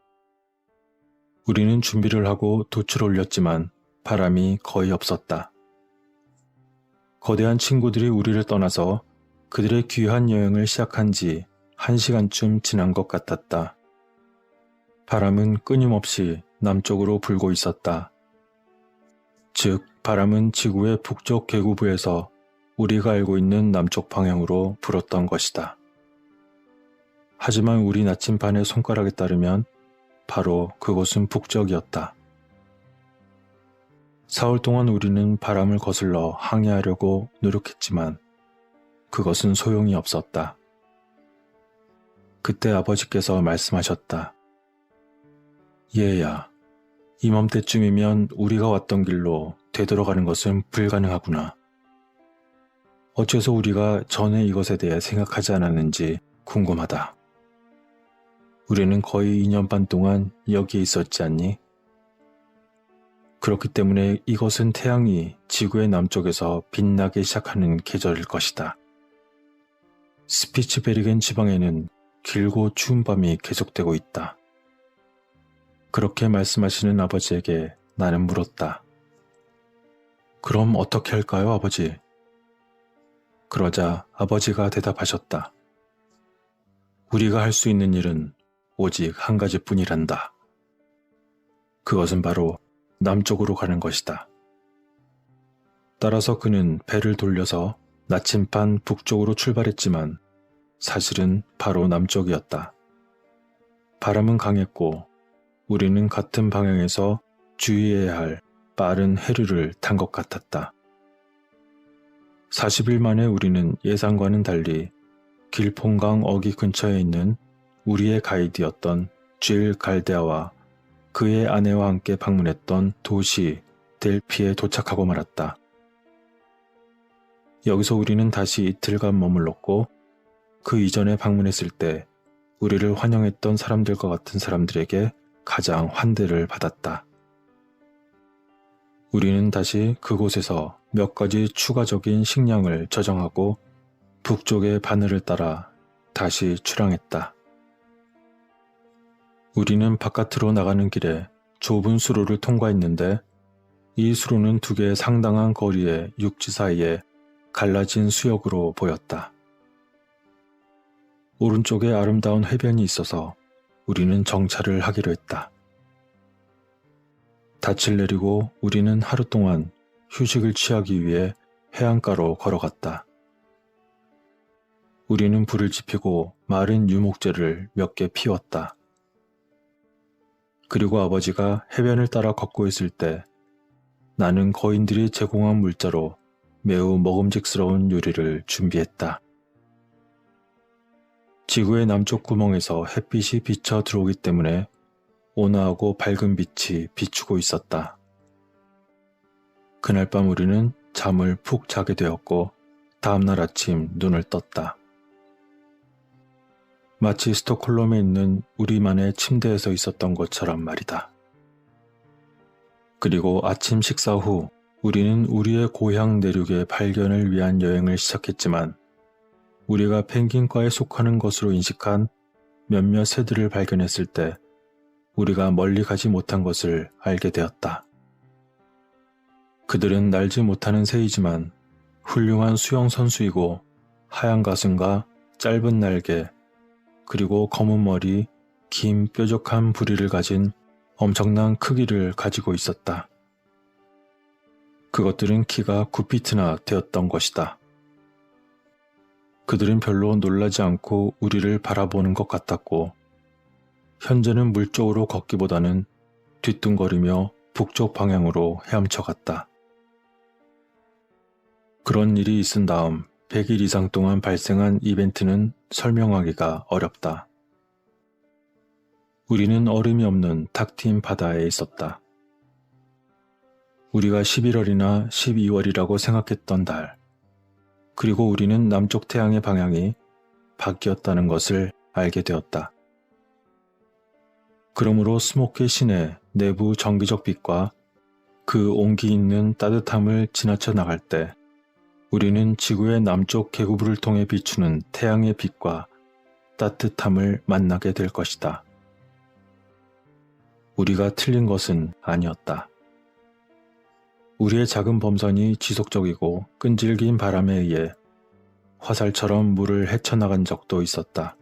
[SPEAKER 1] 우리는 준비를 하고 돛을 올렸지만 바람이 거의 없었다. 거대한 친구들이 우리를 떠나서 그들의 귀한 여행을 시작한 지 1시간쯤 지난 것 같았다. 바람은 끊임없이 남쪽으로 불고 있었다. 즉, 바람은 지구의 북쪽 계구부에서 우리가 알고 있는 남쪽 방향으로 불었던 것이다. 하지만 우리 나침반의 손가락에 따르면 바로 그곳은 북쪽이었다. 사흘 동안 우리는 바람을 거슬러 항해하려고 노력했지만 그것은 소용이 없었다. 그때 아버지께서 말씀하셨다. 얘야, 이맘때쯤이면 우리가 왔던 길로 되돌아가는 것은 불가능하구나. 어째서 우리가 전에 이것에 대해 생각하지 않았는지 궁금하다. 우리는 거의 2년 반 동안 여기에 있었지 않니? 그렇기 때문에 이것은 태양이 지구의 남쪽에서 빛나기 시작하는 계절일 것이다. 스피츠베르겐 지방에는 길고 추운 밤이 계속되고 있다. 그렇게 말씀하시는 아버지에게 나는 물었다. 그럼 어떻게 할까요, 아버지? 그러자 아버지가 대답하셨다. 우리가 할 수 있는 일은 오직 한 가지뿐이란다. 그것은 바로 남쪽으로 가는 것이다. 따라서 그는 배를 돌려서 나침반 북쪽으로 출발했지만 사실은 바로 남쪽이었다. 바람은 강했고 우리는 같은 방향에서 주의해야 할 빠른 해류를 탄 것 같았다. 40일 만에 우리는 예상과는 달리 길퐁강 어기 근처에 있는 우리의 가이드였던 쥘 갈데아와 그의 아내와 함께 방문했던 도시 델피에 도착하고 말았다. 여기서 우리는 다시 이틀간 머물렀고 그 이전에 방문했을 때 우리를 환영했던 사람들과 같은 사람들에게 가장 환대를 받았다. 우리는 다시 그곳에서 몇 가지 추가적인 식량을 저장하고 북쪽의 바늘을 따라 다시 출항했다. 우리는 바깥으로 나가는 길에 좁은 수로를 통과했는데 이 수로는 두 개의 상당한 거리의 육지 사이에 갈라진 수역으로 보였다. 오른쪽에 아름다운 해변이 있어서 우리는 정차를 하기로 했다. 닻을 내리고 우리는 하루 동안 휴식을 취하기 위해 해안가로 걸어갔다. 우리는 불을 지피고 마른 유목재를 몇 개 피웠다. 그리고 아버지가 해변을 따라 걷고 있을 때 나는 거인들이 제공한 물자로 매우 먹음직스러운 요리를 준비했다. 지구의 남쪽 구멍에서 햇빛이 비쳐 들어오기 때문에 온화하고 밝은 빛이 비추고 있었다. 그날 밤 우리는 잠을 푹 자게 되었고 다음날 아침 눈을 떴다. 마치 스톡홀름에 있는 우리만의 침대에서 있었던 것처럼 말이다. 그리고 아침 식사 후 우리는 우리의 고향 내륙의 발견을 위한 여행을 시작했지만 우리가 펭귄과에 속하는 것으로 인식한 몇몇 새들을 발견했을 때 우리가 멀리 가지 못한 것을 알게 되었다. 그들은 날지 못하는 새이지만 훌륭한 수영 선수이고 하얀 가슴과 짧은 날개 그리고 검은 머리, 긴 뾰족한 부리를 가진 엄청난 크기를 가지고 있었다. 그것들은 키가 9피트나 되었던 것이다. 그들은 별로 놀라지 않고 우리를 바라보는 것 같았고 현재는 물 쪽으로 걷기보다는 뒤뚱거리며 북쪽 방향으로 헤엄쳐 갔다. 그런 일이 있은 다음 100일 이상 동안 발생한 이벤트는 설명하기가 어렵다. 우리는 얼음이 없는 탁 트인 바다에 있었다. 우리가 11월이나 12월이라고 생각했던 달, 그리고 우리는 남쪽 태양의 방향이 바뀌었다는 것을 알게 되었다. 그러므로 스모키 신의 내부 정기적 빛과 그 온기 있는 따뜻함을 지나쳐 나갈 때 우리는 지구의 남쪽 계구부를 통해 비추는 태양의 빛과 따뜻함을 만나게 될 것이다. 우리가 틀린 것은 아니었다. 우리의 작은 범선이 지속적이고 끈질긴 바람에 의해 화살처럼 물을 헤쳐나간 적도 있었다.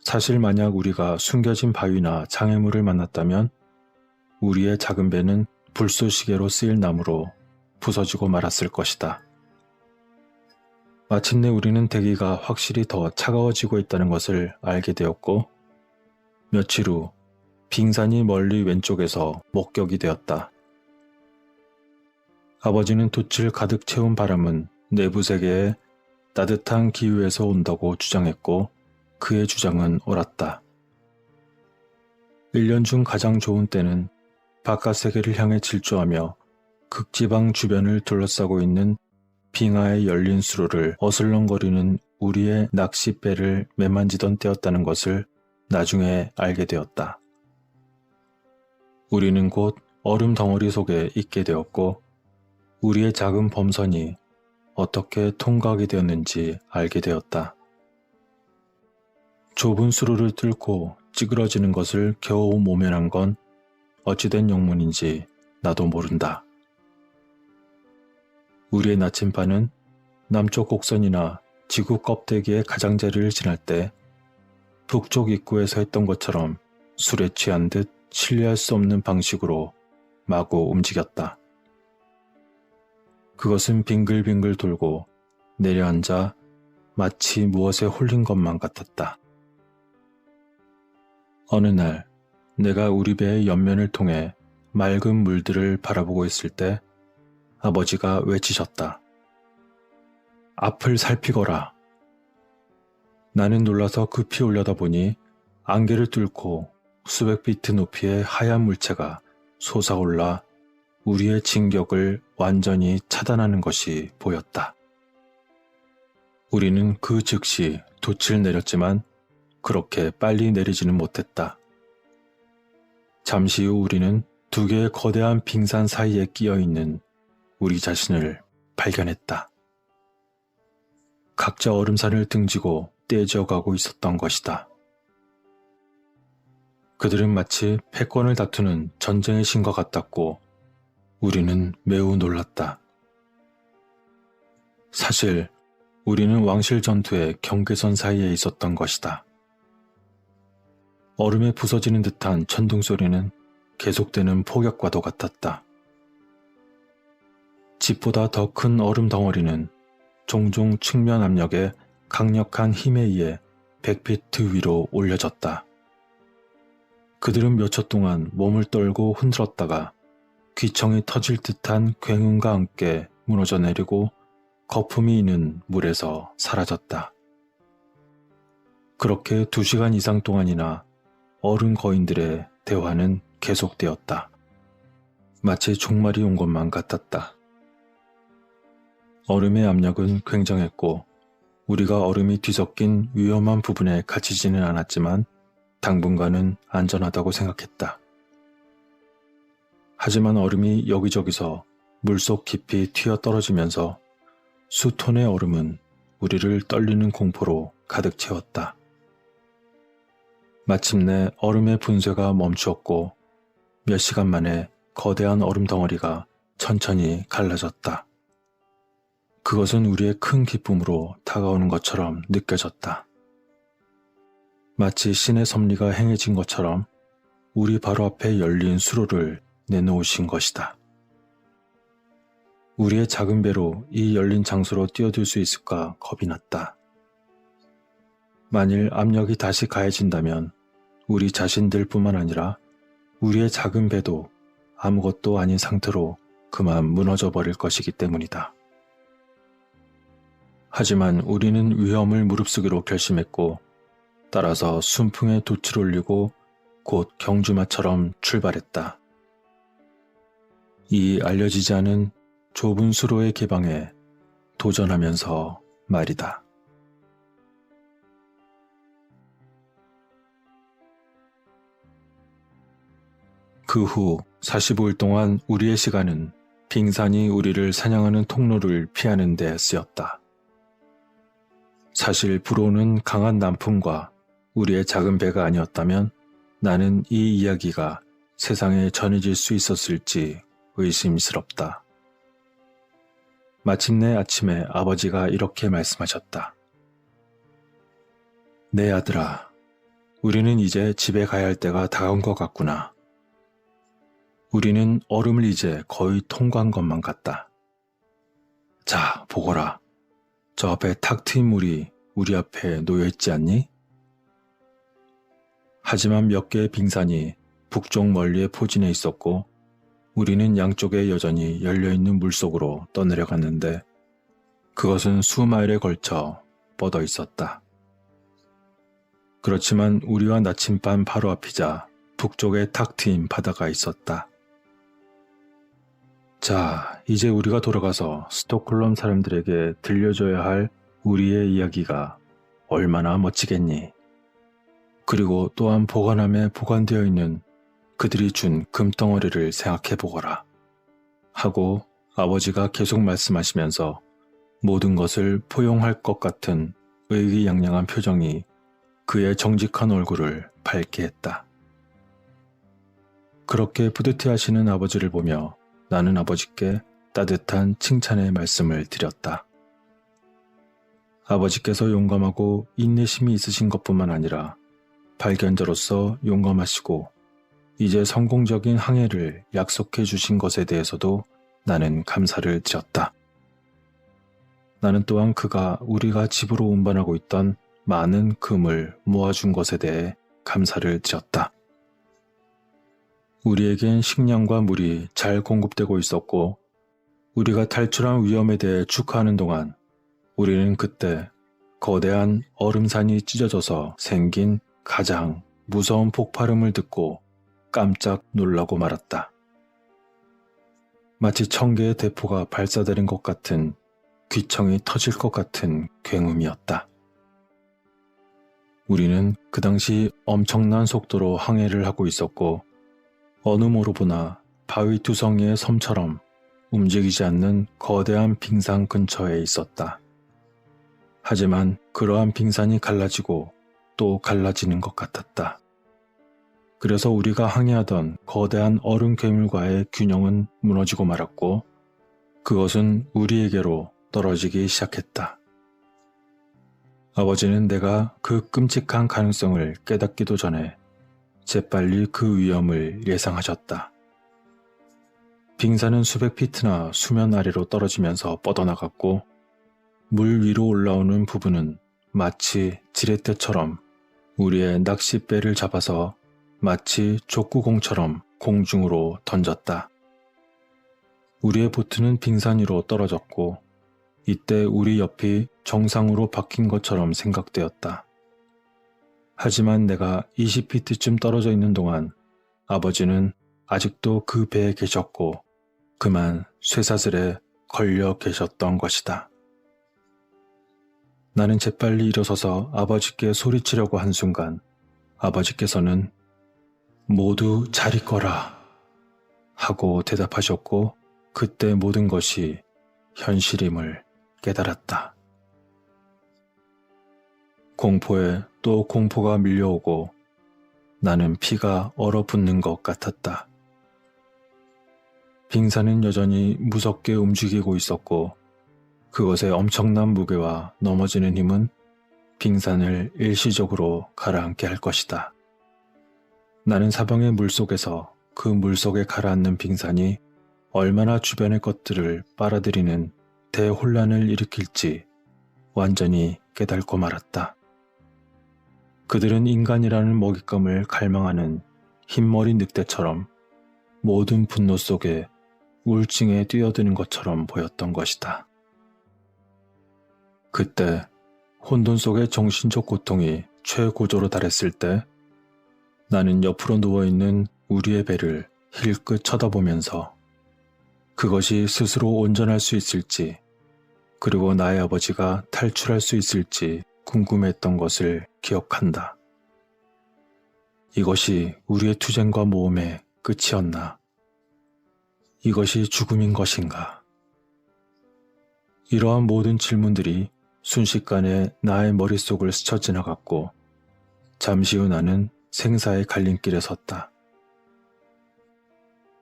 [SPEAKER 1] 사실 만약 우리가 숨겨진 바위나 장애물을 만났다면 우리의 작은 배는 불쏘시개로 쓰일 나무로 부서지고 말았을 것이다. 마침내 우리는 대기가 확실히 더 차가워지고 있다는 것을 알게 되었고 며칠 후 빙산이 멀리 왼쪽에서 목격이 되었다. 아버지는 돛을 가득 채운 바람은 내부 세계의 따뜻한 기후에서 온다고 주장했고 그의 주장은 옳았다. 1년 중 가장 좋은 때는 바깥 세계를 향해 질주하며 극지방 주변을 둘러싸고 있는 빙하의 열린 수로를 어슬렁거리는 우리의 낚싯배를 매만지던 때였다는 것을 나중에 알게 되었다. 우리는 곧 얼음 덩어리 속에 있게 되었고 우리의 작은 범선이 어떻게 통과하게 되었는지 알게 되었다. 좁은 수로를 뚫고 찌그러지는 것을 겨우 모면한 건 어찌된 영문인지 나도 모른다. 우리의 나침반은 남쪽 곡선이나 지구 껍데기의 가장자리를 지날 때 북쪽 입구에서 했던 것처럼 술에 취한 듯 신뢰할 수 없는 방식으로 마구 움직였다. 그것은 빙글빙글 돌고 내려앉아 마치 무엇에 홀린 것만 같았다. 어느 날 내가 우리 배의 옆면을 통해 맑은 물들을 바라보고 있을 때 아버지가 외치셨다. 앞을 살피거라. 나는 놀라서 급히 올려다보니 안개를 뚫고 수백 피트 높이의 하얀 물체가 솟아올라 우리의 진격을 완전히 차단하는 것이 보였다. 우리는 그 즉시 돛을 내렸지만 그렇게 빨리 내리지는 못했다. 잠시 후 우리는 두 개의 거대한 빙산 사이에 끼어 있는 우리 자신을 발견했다. 각자 얼음산을 등지고 떼져가고 있었던 것이다. 그들은 마치 패권을 다투는 전쟁의 신과 같았고 우리는 매우 놀랐다. 사실 우리는 왕실 전투의 경계선 사이에 있었던 것이다. 얼음에 부서지는 듯한 천둥 소리는 계속되는 폭격과도 같았다. 집보다 더 큰 얼음 덩어리는 종종 측면 압력에 강력한 힘에 의해 100피트 위로 올려졌다. 그들은 몇 초 동안 몸을 떨고 흔들었다가 귀청이 터질 듯한 굉음과 함께 무너져 내리고 거품이 있는 물에서 사라졌다. 그렇게 2시간 이상 동안이나 얼음 거인들의 대화는 계속되었다. 마치 종말이 온 것만 같았다. 얼음의 압력은 굉장했고 우리가 얼음이 뒤섞인 위험한 부분에 갇히지는 않았지만 당분간은 안전하다고 생각했다. 하지만 얼음이 여기저기서 물속 깊이 튀어 떨어지면서 수톤의 얼음은 우리를 떨리는 공포로 가득 채웠다. 마침내 얼음의 분쇄가 멈추었고 몇 시간 만에 거대한 얼음 덩어리가 천천히 갈라졌다. 그것은 우리의 큰 기쁨으로 다가오는 것처럼 느껴졌다. 마치 신의 섭리가 행해진 것처럼 우리 바로 앞에 열린 수로를 내놓으신 것이다. 우리의 작은 배로 이 열린 장소로 뛰어들 수 있을까 겁이 났다. 만일 압력이 다시 가해진다면 우리 자신들뿐만 아니라 우리의 작은 배도 아무것도 아닌 상태로 그만 무너져 버릴 것이기 때문이다. 하지만 우리는 위험을 무릅쓰기로 결심했고 따라서 순풍에 돛을 올리고 곧 경주마처럼 출발했다. 이 알려지지 않은 좁은 수로의 개방에 도전하면서 말이다. 그 후 45일 동안 우리의 시간은 빙산이 우리를 사냥하는 통로를 피하는 데 쓰였다. 사실 불어오는 강한 남풍과 우리의 작은 배가 아니었다면 나는 이 이야기가 세상에 전해질 수 있었을지 의심스럽다. 마침내 아침에 아버지가 이렇게 말씀하셨다. 내 아들아, 우리는 이제 집에 가야 할 때가 다가온 것 같구나. 우리는 얼음을 이제 거의 통과한 것만 같다. 자, 보거라. 저 앞에 탁 트인 물이 우리 앞에 놓여있지 않니? 하지만 몇 개의 빙산이 북쪽 멀리에 포진해 있었고 우리는 양쪽에 여전히 열려있는 물속으로 떠내려갔는데 그것은 수마일에 걸쳐 뻗어 있었다. 그렇지만 우리와 나침반 바로 앞이자 북쪽에 탁 트인 바다가 있었다. 자, 이제 우리가 돌아가서 스톡홀름 사람들에게 들려줘야 할 우리의 이야기가 얼마나 멋지겠니? 그리고 또한 보관함에 보관되어 있는 그들이 준 금덩어리를 생각해보거라. 하고 아버지가 계속 말씀하시면서 모든 것을 포용할 것 같은 의기양양한 표정이 그의 정직한 얼굴을 밝게 했다. 그렇게 뿌듯해하시는 아버지를 보며 나는 아버지께 따뜻한 칭찬의 말씀을 드렸다. 아버지께서 용감하고 인내심이 있으신 것뿐만 아니라 발견자로서 용감하시고 이제 성공적인 항해를 약속해 주신 것에 대해서도 나는 감사를 드렸다. 나는 또한 그가 우리가 집으로 운반하고 있던 많은 금을 모아준 것에 대해 감사를 드렸다. 우리에겐 식량과 물이 잘 공급되고 있었고 우리가 탈출한 위험에 대해 축하하는 동안 우리는 그때 거대한 얼음산이 찢어져서 생긴 가장 무서운 폭발음을 듣고 깜짝 놀라고 말았다. 마치 1000개의 대포가 발사되는 것 같은 귀청이 터질 것 같은 굉음이었다. 우리는 그 당시 엄청난 속도로 항해를 하고 있었고 어느 모로 보나 바위 두성이의 섬처럼 움직이지 않는 거대한 빙산 근처에 있었다. 하지만 그러한 빙산이 갈라지고 또 갈라지는 것 같았다. 그래서 우리가 항해하던 거대한 얼음 괴물과의 균형은 무너지고 말았고 그것은 우리에게로 떨어지기 시작했다. 아버지는 내가 그 끔찍한 가능성을 깨닫기도 전에 재빨리 그 위험을 예상하셨다. 빙산은 수백 피트나 수면 아래로 떨어지면서 뻗어나갔고 물 위로 올라오는 부분은 마치 지렛대처럼 우리의 낚싯배를 잡아서 마치 족구공처럼 공중으로 던졌다. 우리의 보트는 빙산 위로 떨어졌고 이때 우리 옆이 정상으로 바뀐 것처럼 생각되었다. 하지만 내가 20피트쯤 떨어져 있는 동안 아버지는 아직도 그 배에 계셨고 그만 쇠사슬에 걸려 계셨던 것이다. 나는 재빨리 일어서서 아버지께 소리치려고 한 순간 아버지께서는 모두 잘 있거라 하고 대답하셨고 그때 모든 것이 현실임을 깨달았다. 공포에 또 공포가 밀려오고 나는 피가 얼어붙는 것 같았다. 빙산은 여전히 무섭게 움직이고 있었고 그것의 엄청난 무게와 넘어지는 힘은 빙산을 일시적으로 가라앉게 할 것이다. 나는 사방의 물속에서 그 물속에 가라앉는 빙산이 얼마나 주변의 것들을 빨아들이는 대혼란을 일으킬지 완전히 깨닫고 말았다. 그들은 인간이라는 먹잇감을 갈망하는 흰머리 늑대처럼 모든 분노 속에 우울증에 뛰어드는 것처럼 보였던 것이다. 그때 혼돈 속의 정신적 고통이 최고조로 달했을 때 나는 옆으로 누워있는 우리의 배를 힐끗 쳐다보면서 그것이 스스로 온전할 수 있을지 그리고 나의 아버지가 탈출할 수 있을지 궁금했던 것을 기억한다. 이것이 우리의 투쟁과 모험의 끝이었나? 이것이 죽음인 것인가? 이러한 모든 질문들이 순식간에 나의 머릿속을 스쳐 지나갔고 잠시 후 나는 생사의 갈림길에 섰다.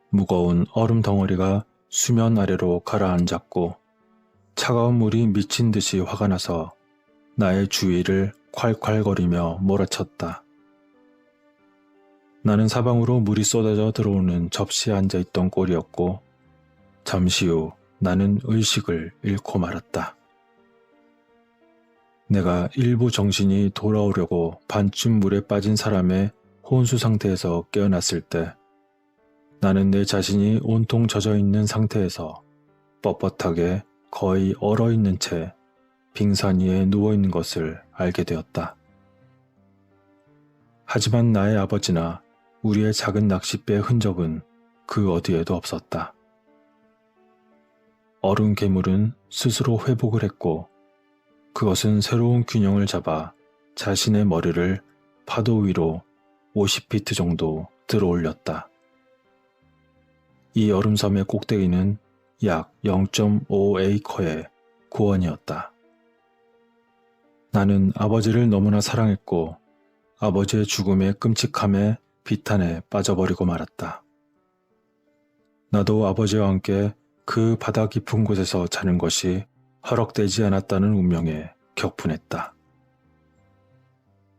[SPEAKER 1] 무거운 얼음 덩어리가 수면 아래로 가라앉았고 차가운 물이 미친 듯이 화가 나서 나의 주위를 콸콸거리며 몰아쳤다. 나는 사방으로 물이 쏟아져 들어오는 접시에 앉아있던 꼴이었고 잠시 후 나는 의식을 잃고 말았다. 내가 일부 정신이 돌아오려고 반쯤 물에 빠진 사람의 혼수 상태에서 깨어났을 때 나는 내 자신이 온통 젖어있는 상태에서 뻣뻣하게 거의 얼어있는 채 빙산 위에 누워있는 것을 알게 되었다. 하지만 나의 아버지나 우리의 작은 낚싯배의 흔적은 그 어디에도 없었다. 얼음 괴물은 스스로 회복을 했고 그것은 새로운 균형을 잡아 자신의 머리를 파도 위로 50피트 정도 들어 올렸다. 이 얼음섬의 꼭대기는 약 0.5에이커의 고원이었다. 나는 아버지를 너무나 사랑했고 아버지의 죽음의 끔찍함에 비탄에 빠져버리고 말았다. 나도 아버지와 함께 그 바다 깊은 곳에서 자는 것이 허락되지 않았다는 운명에 격분했다.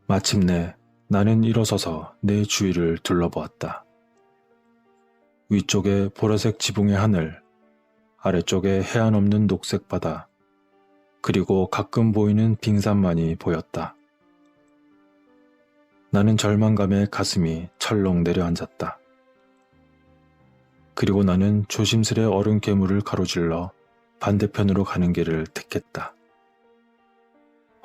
[SPEAKER 1] 마침내 나는 일어서서 내 주위를 둘러보았다. 위쪽에 보라색 지붕의 하늘, 아래쪽에 해안 없는 녹색 바다, 그리고 가끔 보이는 빙산만이 보였다. 나는 절망감에 가슴이 철렁 내려앉았다. 그리고 나는 조심스레 얼음 괴물을 가로질러 반대편으로 가는 길을 택했다.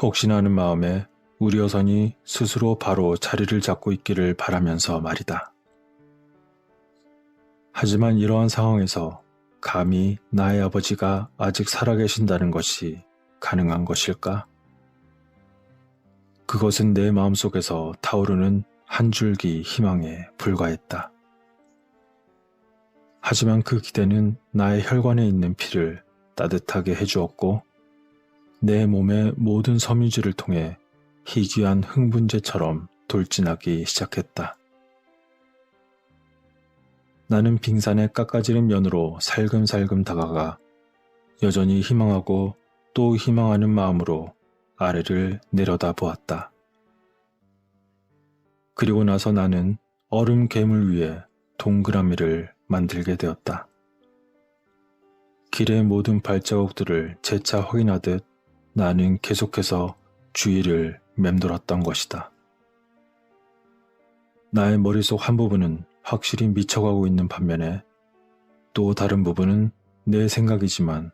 [SPEAKER 1] 혹시나 하는 마음에 우리 여선이 스스로 바로 자리를 잡고 있기를 바라면서 말이다. 하지만 이러한 상황에서 감히 나의 아버지가 아직 살아계신다는 것이 가능한 것일까? 그것은 내 마음속에서 타오르는 한 줄기 희망에 불과했다. 하지만 그 기대는 나의 혈관에 있는 피를 따뜻하게 해주었고 내 몸의 모든 섬유질을 통해 희귀한 흥분제처럼 돌진하기 시작했다. 나는 빙산의 깎아지른 면으로 살금살금 다가가 여전히 희망하고 또 희망하는 마음으로 아래를 내려다보았다. 그리고 나서 나는 얼음 괴물 위에 동그라미를 만들게 되었다. 길의 모든 발자국들을 재차 확인하듯 나는 계속해서 주위를 맴돌았던 것이다. 나의 머릿속 한 부분은 확실히 미쳐가고 있는 반면에 또 다른 부분은 내 생각이지만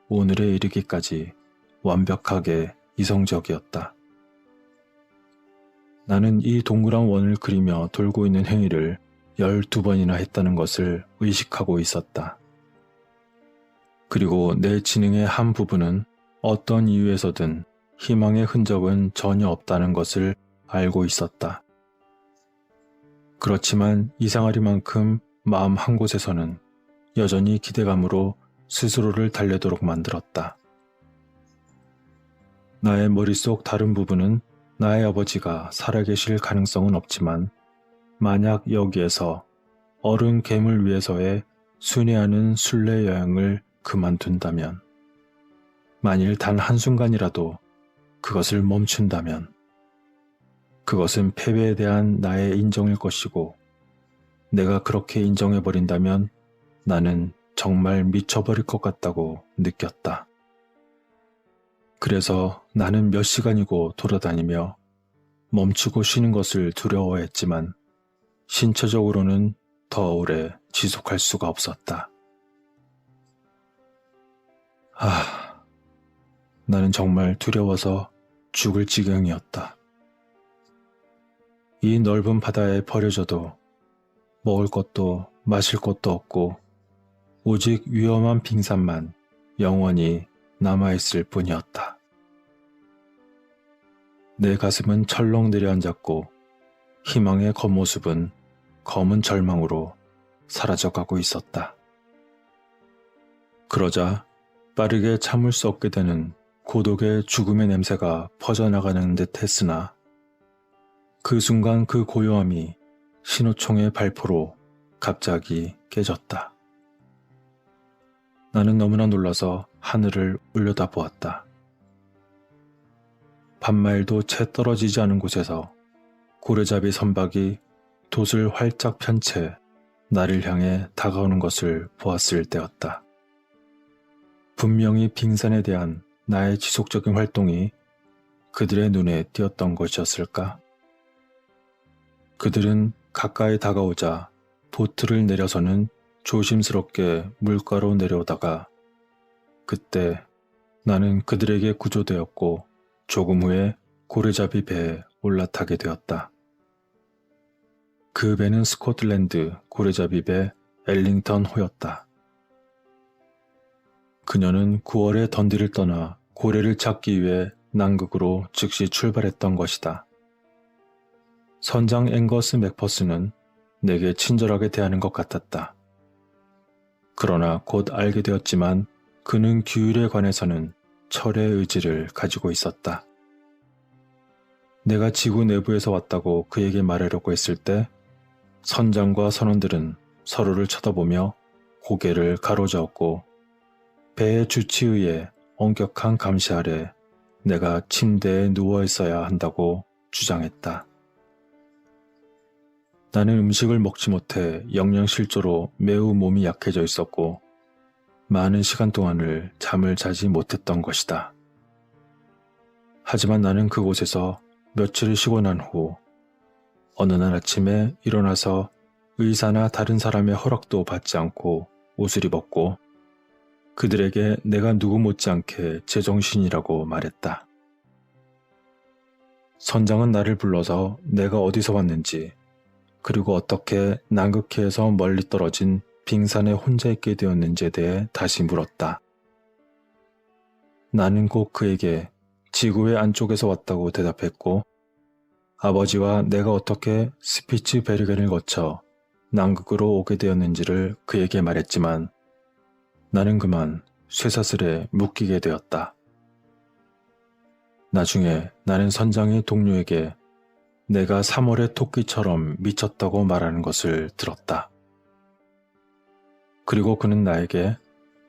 [SPEAKER 1] 오늘에 이르기까지 완벽하게 이성적이었다. 나는 이 동그란 원을 그리며 돌고 있는 행위를 12번이나 했다는 것을 의식하고 있었다. 그리고 내 지능의 한 부분은 어떤 이유에서든 희망의 흔적은 전혀 없다는 것을 알고 있었다. 그렇지만 이상하리만큼 마음 한 곳에서는 여전히 기대감으로 스스로를 달래도록 만들었다. 나의 머릿속 다른 부분은 나의 아버지가 살아계실 가능성은 없지만 만약 여기에서 얼음 괴물 위에서의 순회하는 순례 여행을 그만둔다면, 만일 단 한순간이라도 그것을 멈춘다면 그것은 패배에 대한 나의 인정일 것이고 내가 그렇게 인정해버린다면 나는 정말 미쳐버릴 것 같다고 느꼈다. 그래서 나는 몇 시간이고 돌아다니며 멈추고 쉬는 것을 두려워했지만 신체적으로는 더 오래 지속할 수가 없었다. 나는 정말 두려워서 죽을 지경이었다. 이 넓은 바다에 버려져도 먹을 것도 마실 것도 없고 오직 위험한 빙산만 영원히 남아있을 뿐이었다. 내 가슴은 철렁 내려앉았고 희망의 겉모습은 검은 절망으로 사라져가고 있었다. 그러자 빠르게 참을 수 없게 되는 고독의 죽음의 냄새가 퍼져나가는 듯 했으나 그 순간 그 고요함이 신호총의 발포로 갑자기 깨졌다. 나는 너무나 놀라서 하늘을 올려다보았다. 반마일도 채 떨어지지 않은 곳에서 고래잡이 선박이 돛을 활짝 편 채 나를 향해 다가오는 것을 보았을 때였다. 분명히 빙산에 대한 나의 지속적인 활동이 그들의 눈에 띄었던 것이었을까? 그들은 가까이 다가오자 보트를 내려서는 조심스럽게 물가로 내려오다가 그때 나는 그들에게 구조되었고 조금 후에 고래잡이 배에 올라타게 되었다. 그 배는 스코틀랜드 고래잡이 배 엘링턴호였다. 그녀는 9월에 던디를 떠나 고래를 찾기 위해 남극으로 즉시 출발했던 것이다. 선장 앵거스 맥퍼스는 내게 친절하게 대하는 것 같았다. 그러나 곧 알게 되었지만 그는 규율에 관해서는 철의 의지를 가지고 있었다. 내가 지구 내부에서 왔다고 그에게 말하려고 했을 때 선장과 선원들은 서로를 쳐다보며 고개를 가로저었고 배의 주치에 의해 엄격한 감시 아래 내가 침대에 누워 있어야 한다고 주장했다. 나는 음식을 먹지 못해 영양실조로 매우 몸이 약해져 있었고 많은 시간 동안을 잠을 자지 못했던 것이다. 하지만 나는 그곳에서 며칠을 쉬고 난 후 어느 날 아침에 일어나서 의사나 다른 사람의 허락도 받지 않고 옷을 입었고 그들에게 내가 누구 못지않게 제정신이라고 말했다. 선장은 나를 불러서 내가 어디서 왔는지 그리고 어떻게 남극해에서 멀리 떨어진 빙산에 혼자 있게 되었는지에 대해 다시 물었다. 나는 꼭 그에게 지구의 안쪽에서 왔다고 대답했고 아버지와 내가 어떻게 스피츠베르겐을 거쳐 남극으로 오게 되었는지를 그에게 말했지만 나는 그만 쇠사슬에 묶이게 되었다. 나중에 나는 선장의 동료에게 내가 3월의 토끼처럼 미쳤다고 말하는 것을 들었다. 그리고 그는 나에게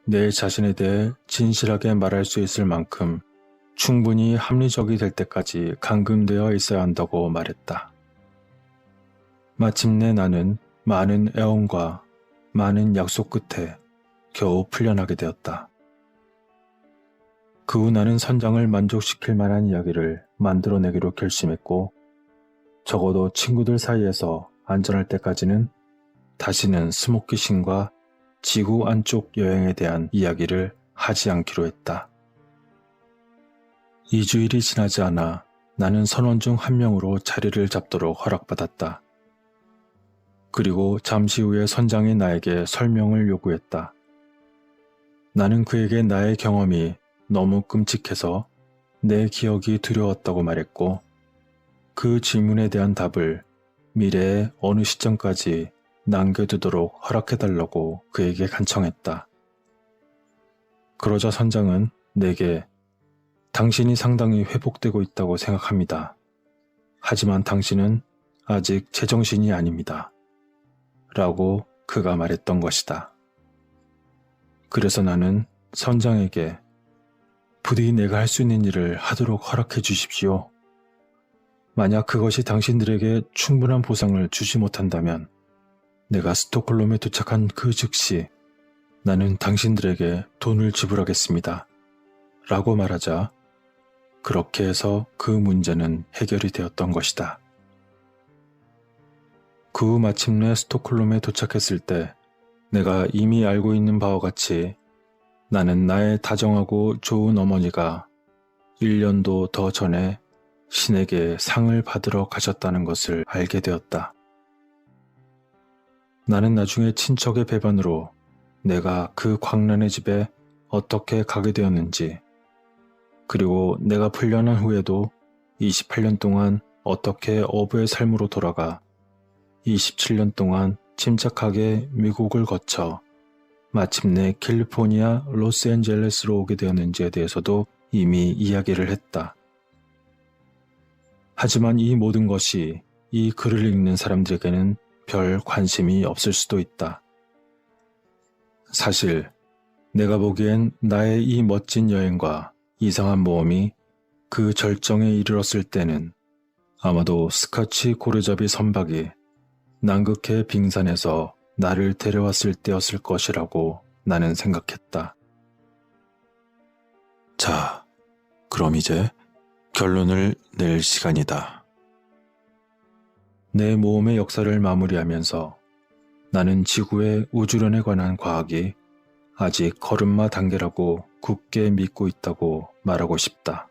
[SPEAKER 1] 내 자신에 대해 진실하게 말할 수 있을 만큼 충분히 합리적이 될 때까지 감금되어 있어야 한다고 말했다. 마침내 나는 많은 애원과 많은 약속 끝에 겨우 풀려나게 되었다. 그 후 나는 선장을 만족시킬 만한 이야기를 만들어내기로 결심했고 적어도 친구들 사이에서 안전할 때까지는 다시는 스모키신과 지구 안쪽 여행에 대한 이야기를 하지 않기로 했다. 2주일이 지나지 않아 나는 선원 중 한 명으로 자리를 잡도록 허락받았다. 그리고 잠시 후에 선장이 나에게 설명을 요구했다. 나는 그에게 나의 경험이 너무 끔찍해서 내 기억이 두려웠다고 말했고 그 질문에 대한 답을 미래의 어느 시점까지 남겨두도록 허락해달라고 그에게 간청했다. 그러자 선장은 내게 당신이 상당히 회복되고 있다고 생각합니다. 하지만 당신은 아직 제정신이 아닙니다. 라고 그가 말했던 것이다. 그래서 나는 선장에게 부디 내가 할 수 있는 일을 하도록 허락해 주십시오. 만약 그것이 당신들에게 충분한 보상을 주지 못한다면 내가 스톡홀름에 도착한 그 즉시 나는 당신들에게 돈을 지불하겠습니다. 라고 말하자 그렇게 해서 그 문제는 해결이 되었던 것이다. 그 후 마침내 스톡홀름에 도착했을 때 내가 이미 알고 있는 바와 같이 나는 나의 다정하고 좋은 어머니가 1년도 더 전에 신에게 상을 받으러 가셨다는 것을 알게 되었다. 나는 나중에 친척의 배반으로 내가 그 광란의 집에 어떻게 가게 되었는지, 그리고 내가 풀려난 후에도 28년 동안 어떻게 어부의 삶으로 돌아가 27년 동안 침착하게 미국을 거쳐 마침내 캘리포니아 로스앤젤레스로 오게 되었는지에 대해서도 이미 이야기를 했다. 하지만 이 모든 것이 이 글을 읽는 사람들에게는 별 관심이 없을 수도 있다. 사실 내가 보기엔 나의 이 멋진 여행과 이상한 모험이 그 절정에 이르렀을 때는 아마도 스카치 고래잡이 선박이 남극해 빙산에서 나를 데려왔을 때였을 것이라고 나는 생각했다. 자, 그럼 이제 결론을 낼 시간이다. 내 모험의 역사를 마무리하면서 나는 지구의 우주론에 관한 과학이 아직 걸음마 단계라고 굳게 믿고 있다고 말하고 싶다.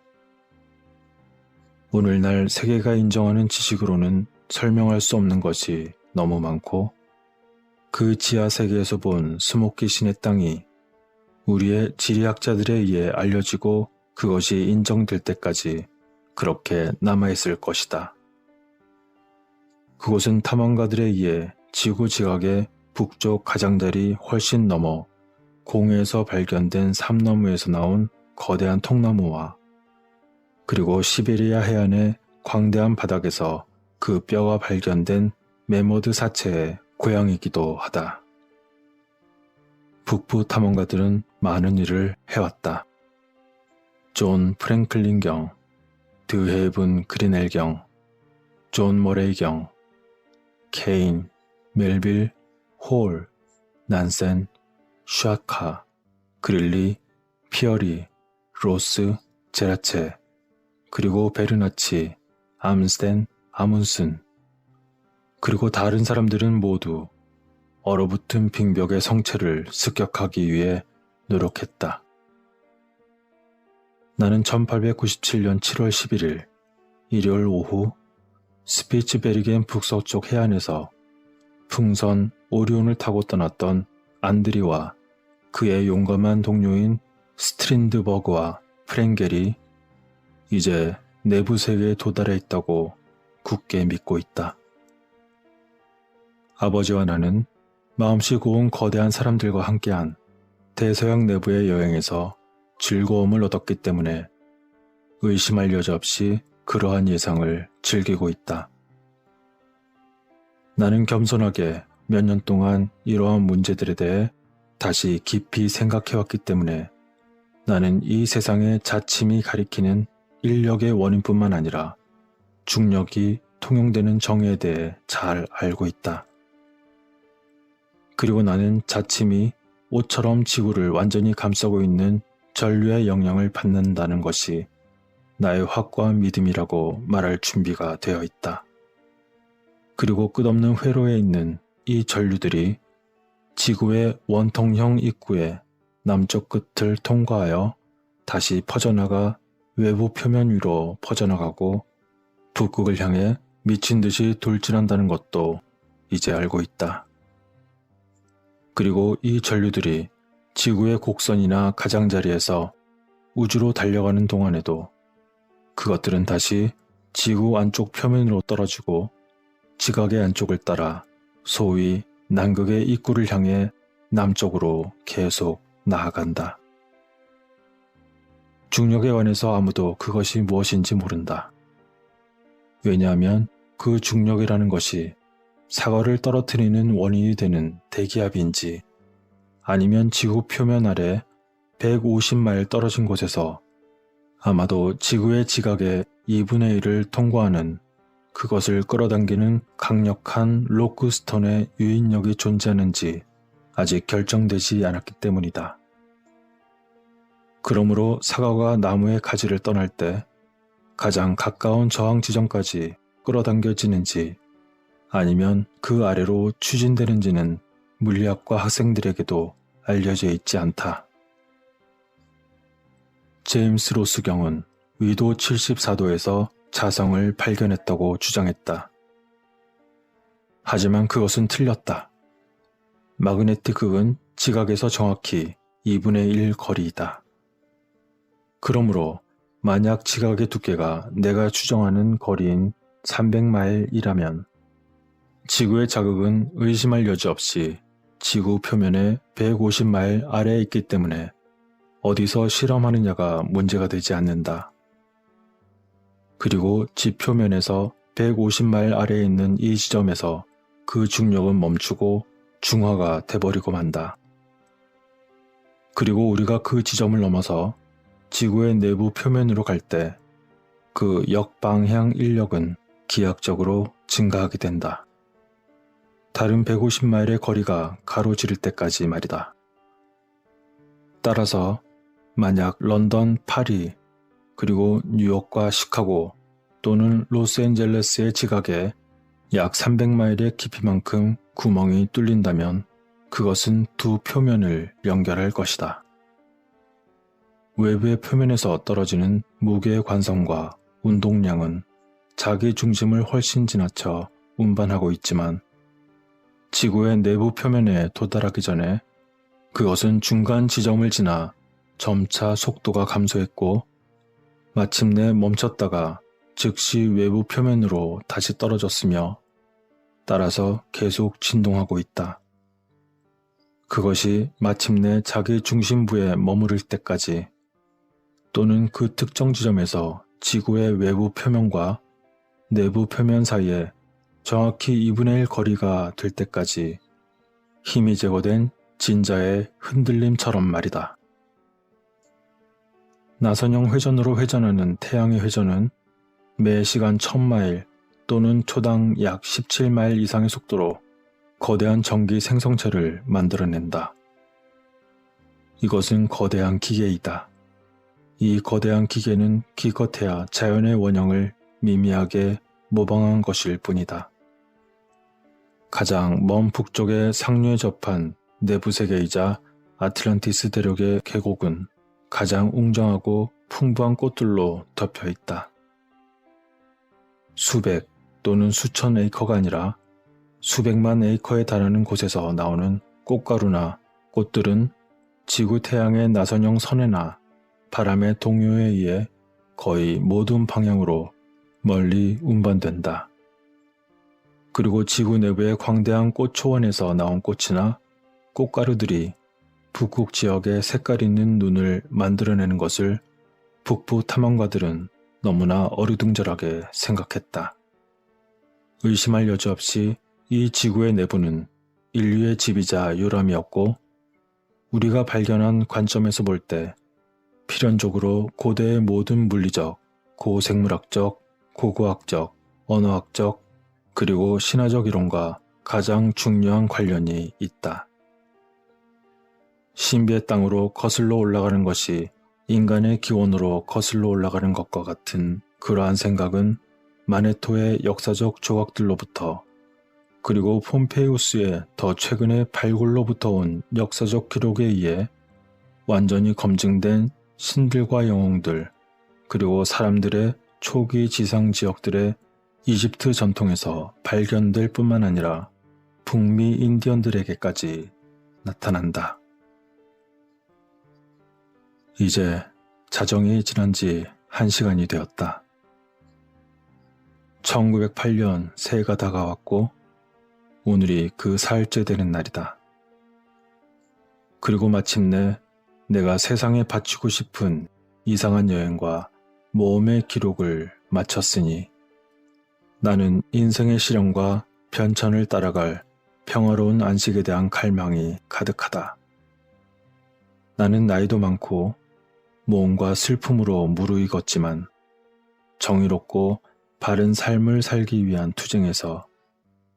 [SPEAKER 1] 오늘날 세계가 인정하는 지식으로는 설명할 수 없는 것이 너무 많고 그 지하 세계에서 본 스모키 신의 땅이 우리의 지리학자들에 의해 알려지고 그것이 인정될 때까지 그렇게 남아있을 것이다. 그곳은 탐험가들에 의해 지구 지각의 북쪽 가장자리 훨씬 넘어 공해에서 발견된 삼나무에서 나온 거대한 통나무와 그리고 시베리아 해안의 광대한 바닥에서 그 뼈가 발견된 메모드 사체의 고향이기도 하다. 북부 탐험가들은 많은 일을 해왔다. 존 프랭클린경, 드헤이븐 그리넬경, 존 머레이경, 케인, 멜빌, 홀, 난센, 샤카, 그릴리, 피어리, 로스, 제라체, 그리고 베르나치, 암스텐, 아문슨, 그리고 다른 사람들은 모두 얼어붙은 빙벽의 성체를 습격하기 위해 노력했다. 나는 1897년 7월 11일 일요일 오후 스피츠베르겐 북서쪽 해안에서 풍선 오리온을 타고 떠났던 안드리와 그의 용감한 동료인 스트린드버그와 프랭겔이 이제 내부 세계에 도달해 있다고 굳게 믿고 있다. 아버지와 나는 마음씨 고운 거대한 사람들과 함께한 대서양 내부의 여행에서 즐거움을 얻었기 때문에 의심할 여지 없이 그러한 예상을 즐기고 있다. 나는 겸손하게 몇 년 동안 이러한 문제들에 대해 다시 깊이 생각해왔기 때문에 나는 이 세상의 자침이 가리키는 인력의 원인뿐만 아니라 중력이 통용되는 정의에 대해 잘 알고 있다. 그리고 나는 자침이 옷처럼 지구를 완전히 감싸고 있는 전류의 영향을 받는다는 것이 나의 확고한 믿음이라고 말할 준비가 되어 있다. 그리고 끝없는 회로에 있는 이 전류들이 지구의 원통형 입구의 남쪽 끝을 통과하여 다시 퍼져나가 외부 표면 위로 퍼져나가고 북극을 향해 미친 듯이 돌진한다는 것도 이제 알고 있다. 그리고 이 전류들이 지구의 곡선이나 가장자리에서 우주로 달려가는 동안에도 그것들은 다시 지구 안쪽 표면으로 떨어지고 지각의 안쪽을 따라 소위 남극의 입구를 향해 남쪽으로 계속 나아간다. 중력에 관해서 아무도 그것이 무엇인지 모른다. 왜냐하면 그 중력이라는 것이 사과를 떨어뜨리는 원인이 되는 대기압인지 아니면 지구 표면 아래 150마일 떨어진 곳에서 아마도 지구의 지각의 2분의 1을 통과하는 그것을 끌어당기는 강력한 로크스톤의 유인력이 존재하는지 아직 결정되지 않았기 때문이다. 그러므로 사과가 나무의 가지를 떠날 때 가장 가까운 저항 지점까지 끌어당겨지는지 아니면 그 아래로 추진되는지는 물리학과 학생들에게도 알려져 있지 않다. 제임스 로스경은 위도 74도에서 자성을 발견했다고 주장했다. 하지만 그것은 틀렸다. 마그네틱 흑은 지각에서 정확히 2분의 1 거리이다. 그러므로 만약 지각의 두께가 내가 추정하는 거리인 300마일이라면 지구의 자극은 의심할 여지 없이 지구 표면의 150마일 아래에 있기 때문에 어디서 실험하느냐가 문제가 되지 않는다. 그리고 지표면에서 150마일 아래에 있는 이 지점에서 그 중력은 멈추고 중화가 돼버리고 만다. 그리고 우리가 그 지점을 넘어서 지구의 내부 표면으로 갈 때 그 역방향 인력은 기하학적으로 증가하게 된다. 다른 150마일의 거리가 가로지를 때까지 말이다. 따라서 만약 런던, 파리, 그리고 뉴욕과 시카고 또는 로스앤젤레스의 지각에 약 300마일의 깊이만큼 구멍이 뚫린다면 그것은 두 표면을 연결할 것이다. 외부의 표면에서 떨어지는 무게의 관성과 운동량은 자기 중심을 훨씬 지나쳐 운반하고 있지만 지구의 내부 표면에 도달하기 전에 그것은 중간 지점을 지나 점차 속도가 감소했고 마침내 멈췄다가 즉시 외부 표면으로 다시 떨어졌으며 따라서 계속 진동하고 있다. 그것이 마침내 자기 중심부에 머무를 때까지 또는 그 특정 지점에서 지구의 외부 표면과 내부 표면 사이에 정확히 2분의 1 거리가 될 때까지 힘이 제거된 진자의 흔들림처럼 말이다. 나선형 회전으로 회전하는 태양의 회전은 매 시간 1000마일 또는 초당 약 17마일 이상의 속도로 거대한 전기 생성체를 만들어낸다. 이것은 거대한 기계이다. 이 거대한 기계는 기껏해야 자연의 원형을 미미하게 모방한 것일 뿐이다. 가장 먼 북쪽의 상류에 접한 내부세계이자 아틀란티스 대륙의 계곡은 가장 웅장하고 풍부한 꽃들로 덮여 있다. 수백 또는 수천 에이커가 아니라 수백만 에이커에 달하는 곳에서 나오는 꽃가루나 꽃들은 지구 태양의 나선형 선회나 바람의 동요에 의해 거의 모든 방향으로 멀리 운반된다. 그리고 지구 내부의 광대한 꽃 초원에서 나온 꽃이나 꽃가루들이 북극 지역의 색깔 있는 눈을 만들어내는 것을 북부 탐험가들은 너무나 어리둥절하게 생각했다. 의심할 여지 없이 이 지구의 내부는 인류의 집이자 요람이었고, 우리가 발견한 관점에서 볼 때 필연적으로 고대의 모든 물리적, 고생물학적, 고고학적, 언어학적, 그리고 신화적 이론과 가장 중요한 관련이 있다. 신비의 땅으로 거슬러 올라가는 것이 인간의 기원으로 거슬러 올라가는 것과 같은 그러한 생각은 마네토의 역사적 조각들로부터, 그리고 폼페이우스의 더 최근의 발굴로부터 온 역사적 기록에 의해 완전히 검증된 신들과 영웅들, 그리고 사람들의 초기 지상 지역들의 이집트 전통에서 발견될 뿐만 아니라 북미 인디언들에게까지 나타난다. 이제 자정이 지난 지 1시간이 되었다. 1908년 새해가 다가왔고 오늘이 그 사흘째 되는 날이다. 그리고 마침내 내가 세상에 바치고 싶은 이상한 여행과 모험의 기록을 마쳤으니 나는 인생의 시련과 변천을 따라갈 평화로운 안식에 대한 갈망이 가득하다. 나는 나이도 많고 모험과 슬픔으로 무르익었지만 정의롭고 바른 삶을 살기 위한 투쟁에서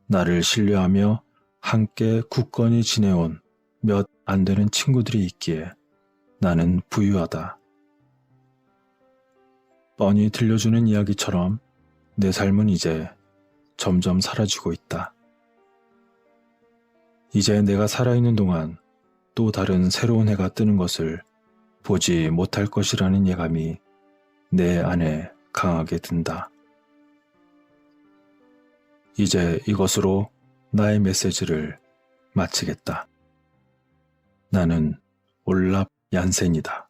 [SPEAKER 1] 나를 신뢰하며 함께 굳건히 지내온 몇 안 되는 친구들이 있기에 나는 부유하다. 뻔히 들려주는 이야기처럼 내 삶은 이제 점점 사라지고 있다. 이제 내가 살아있는 동안 또 다른 새로운 해가 뜨는 것을 보지 못할 것이라는 예감이 내 안에 강하게 든다. 이제 이것으로 나의 메시지를 마치겠다. 나는 올랍 얀센이다.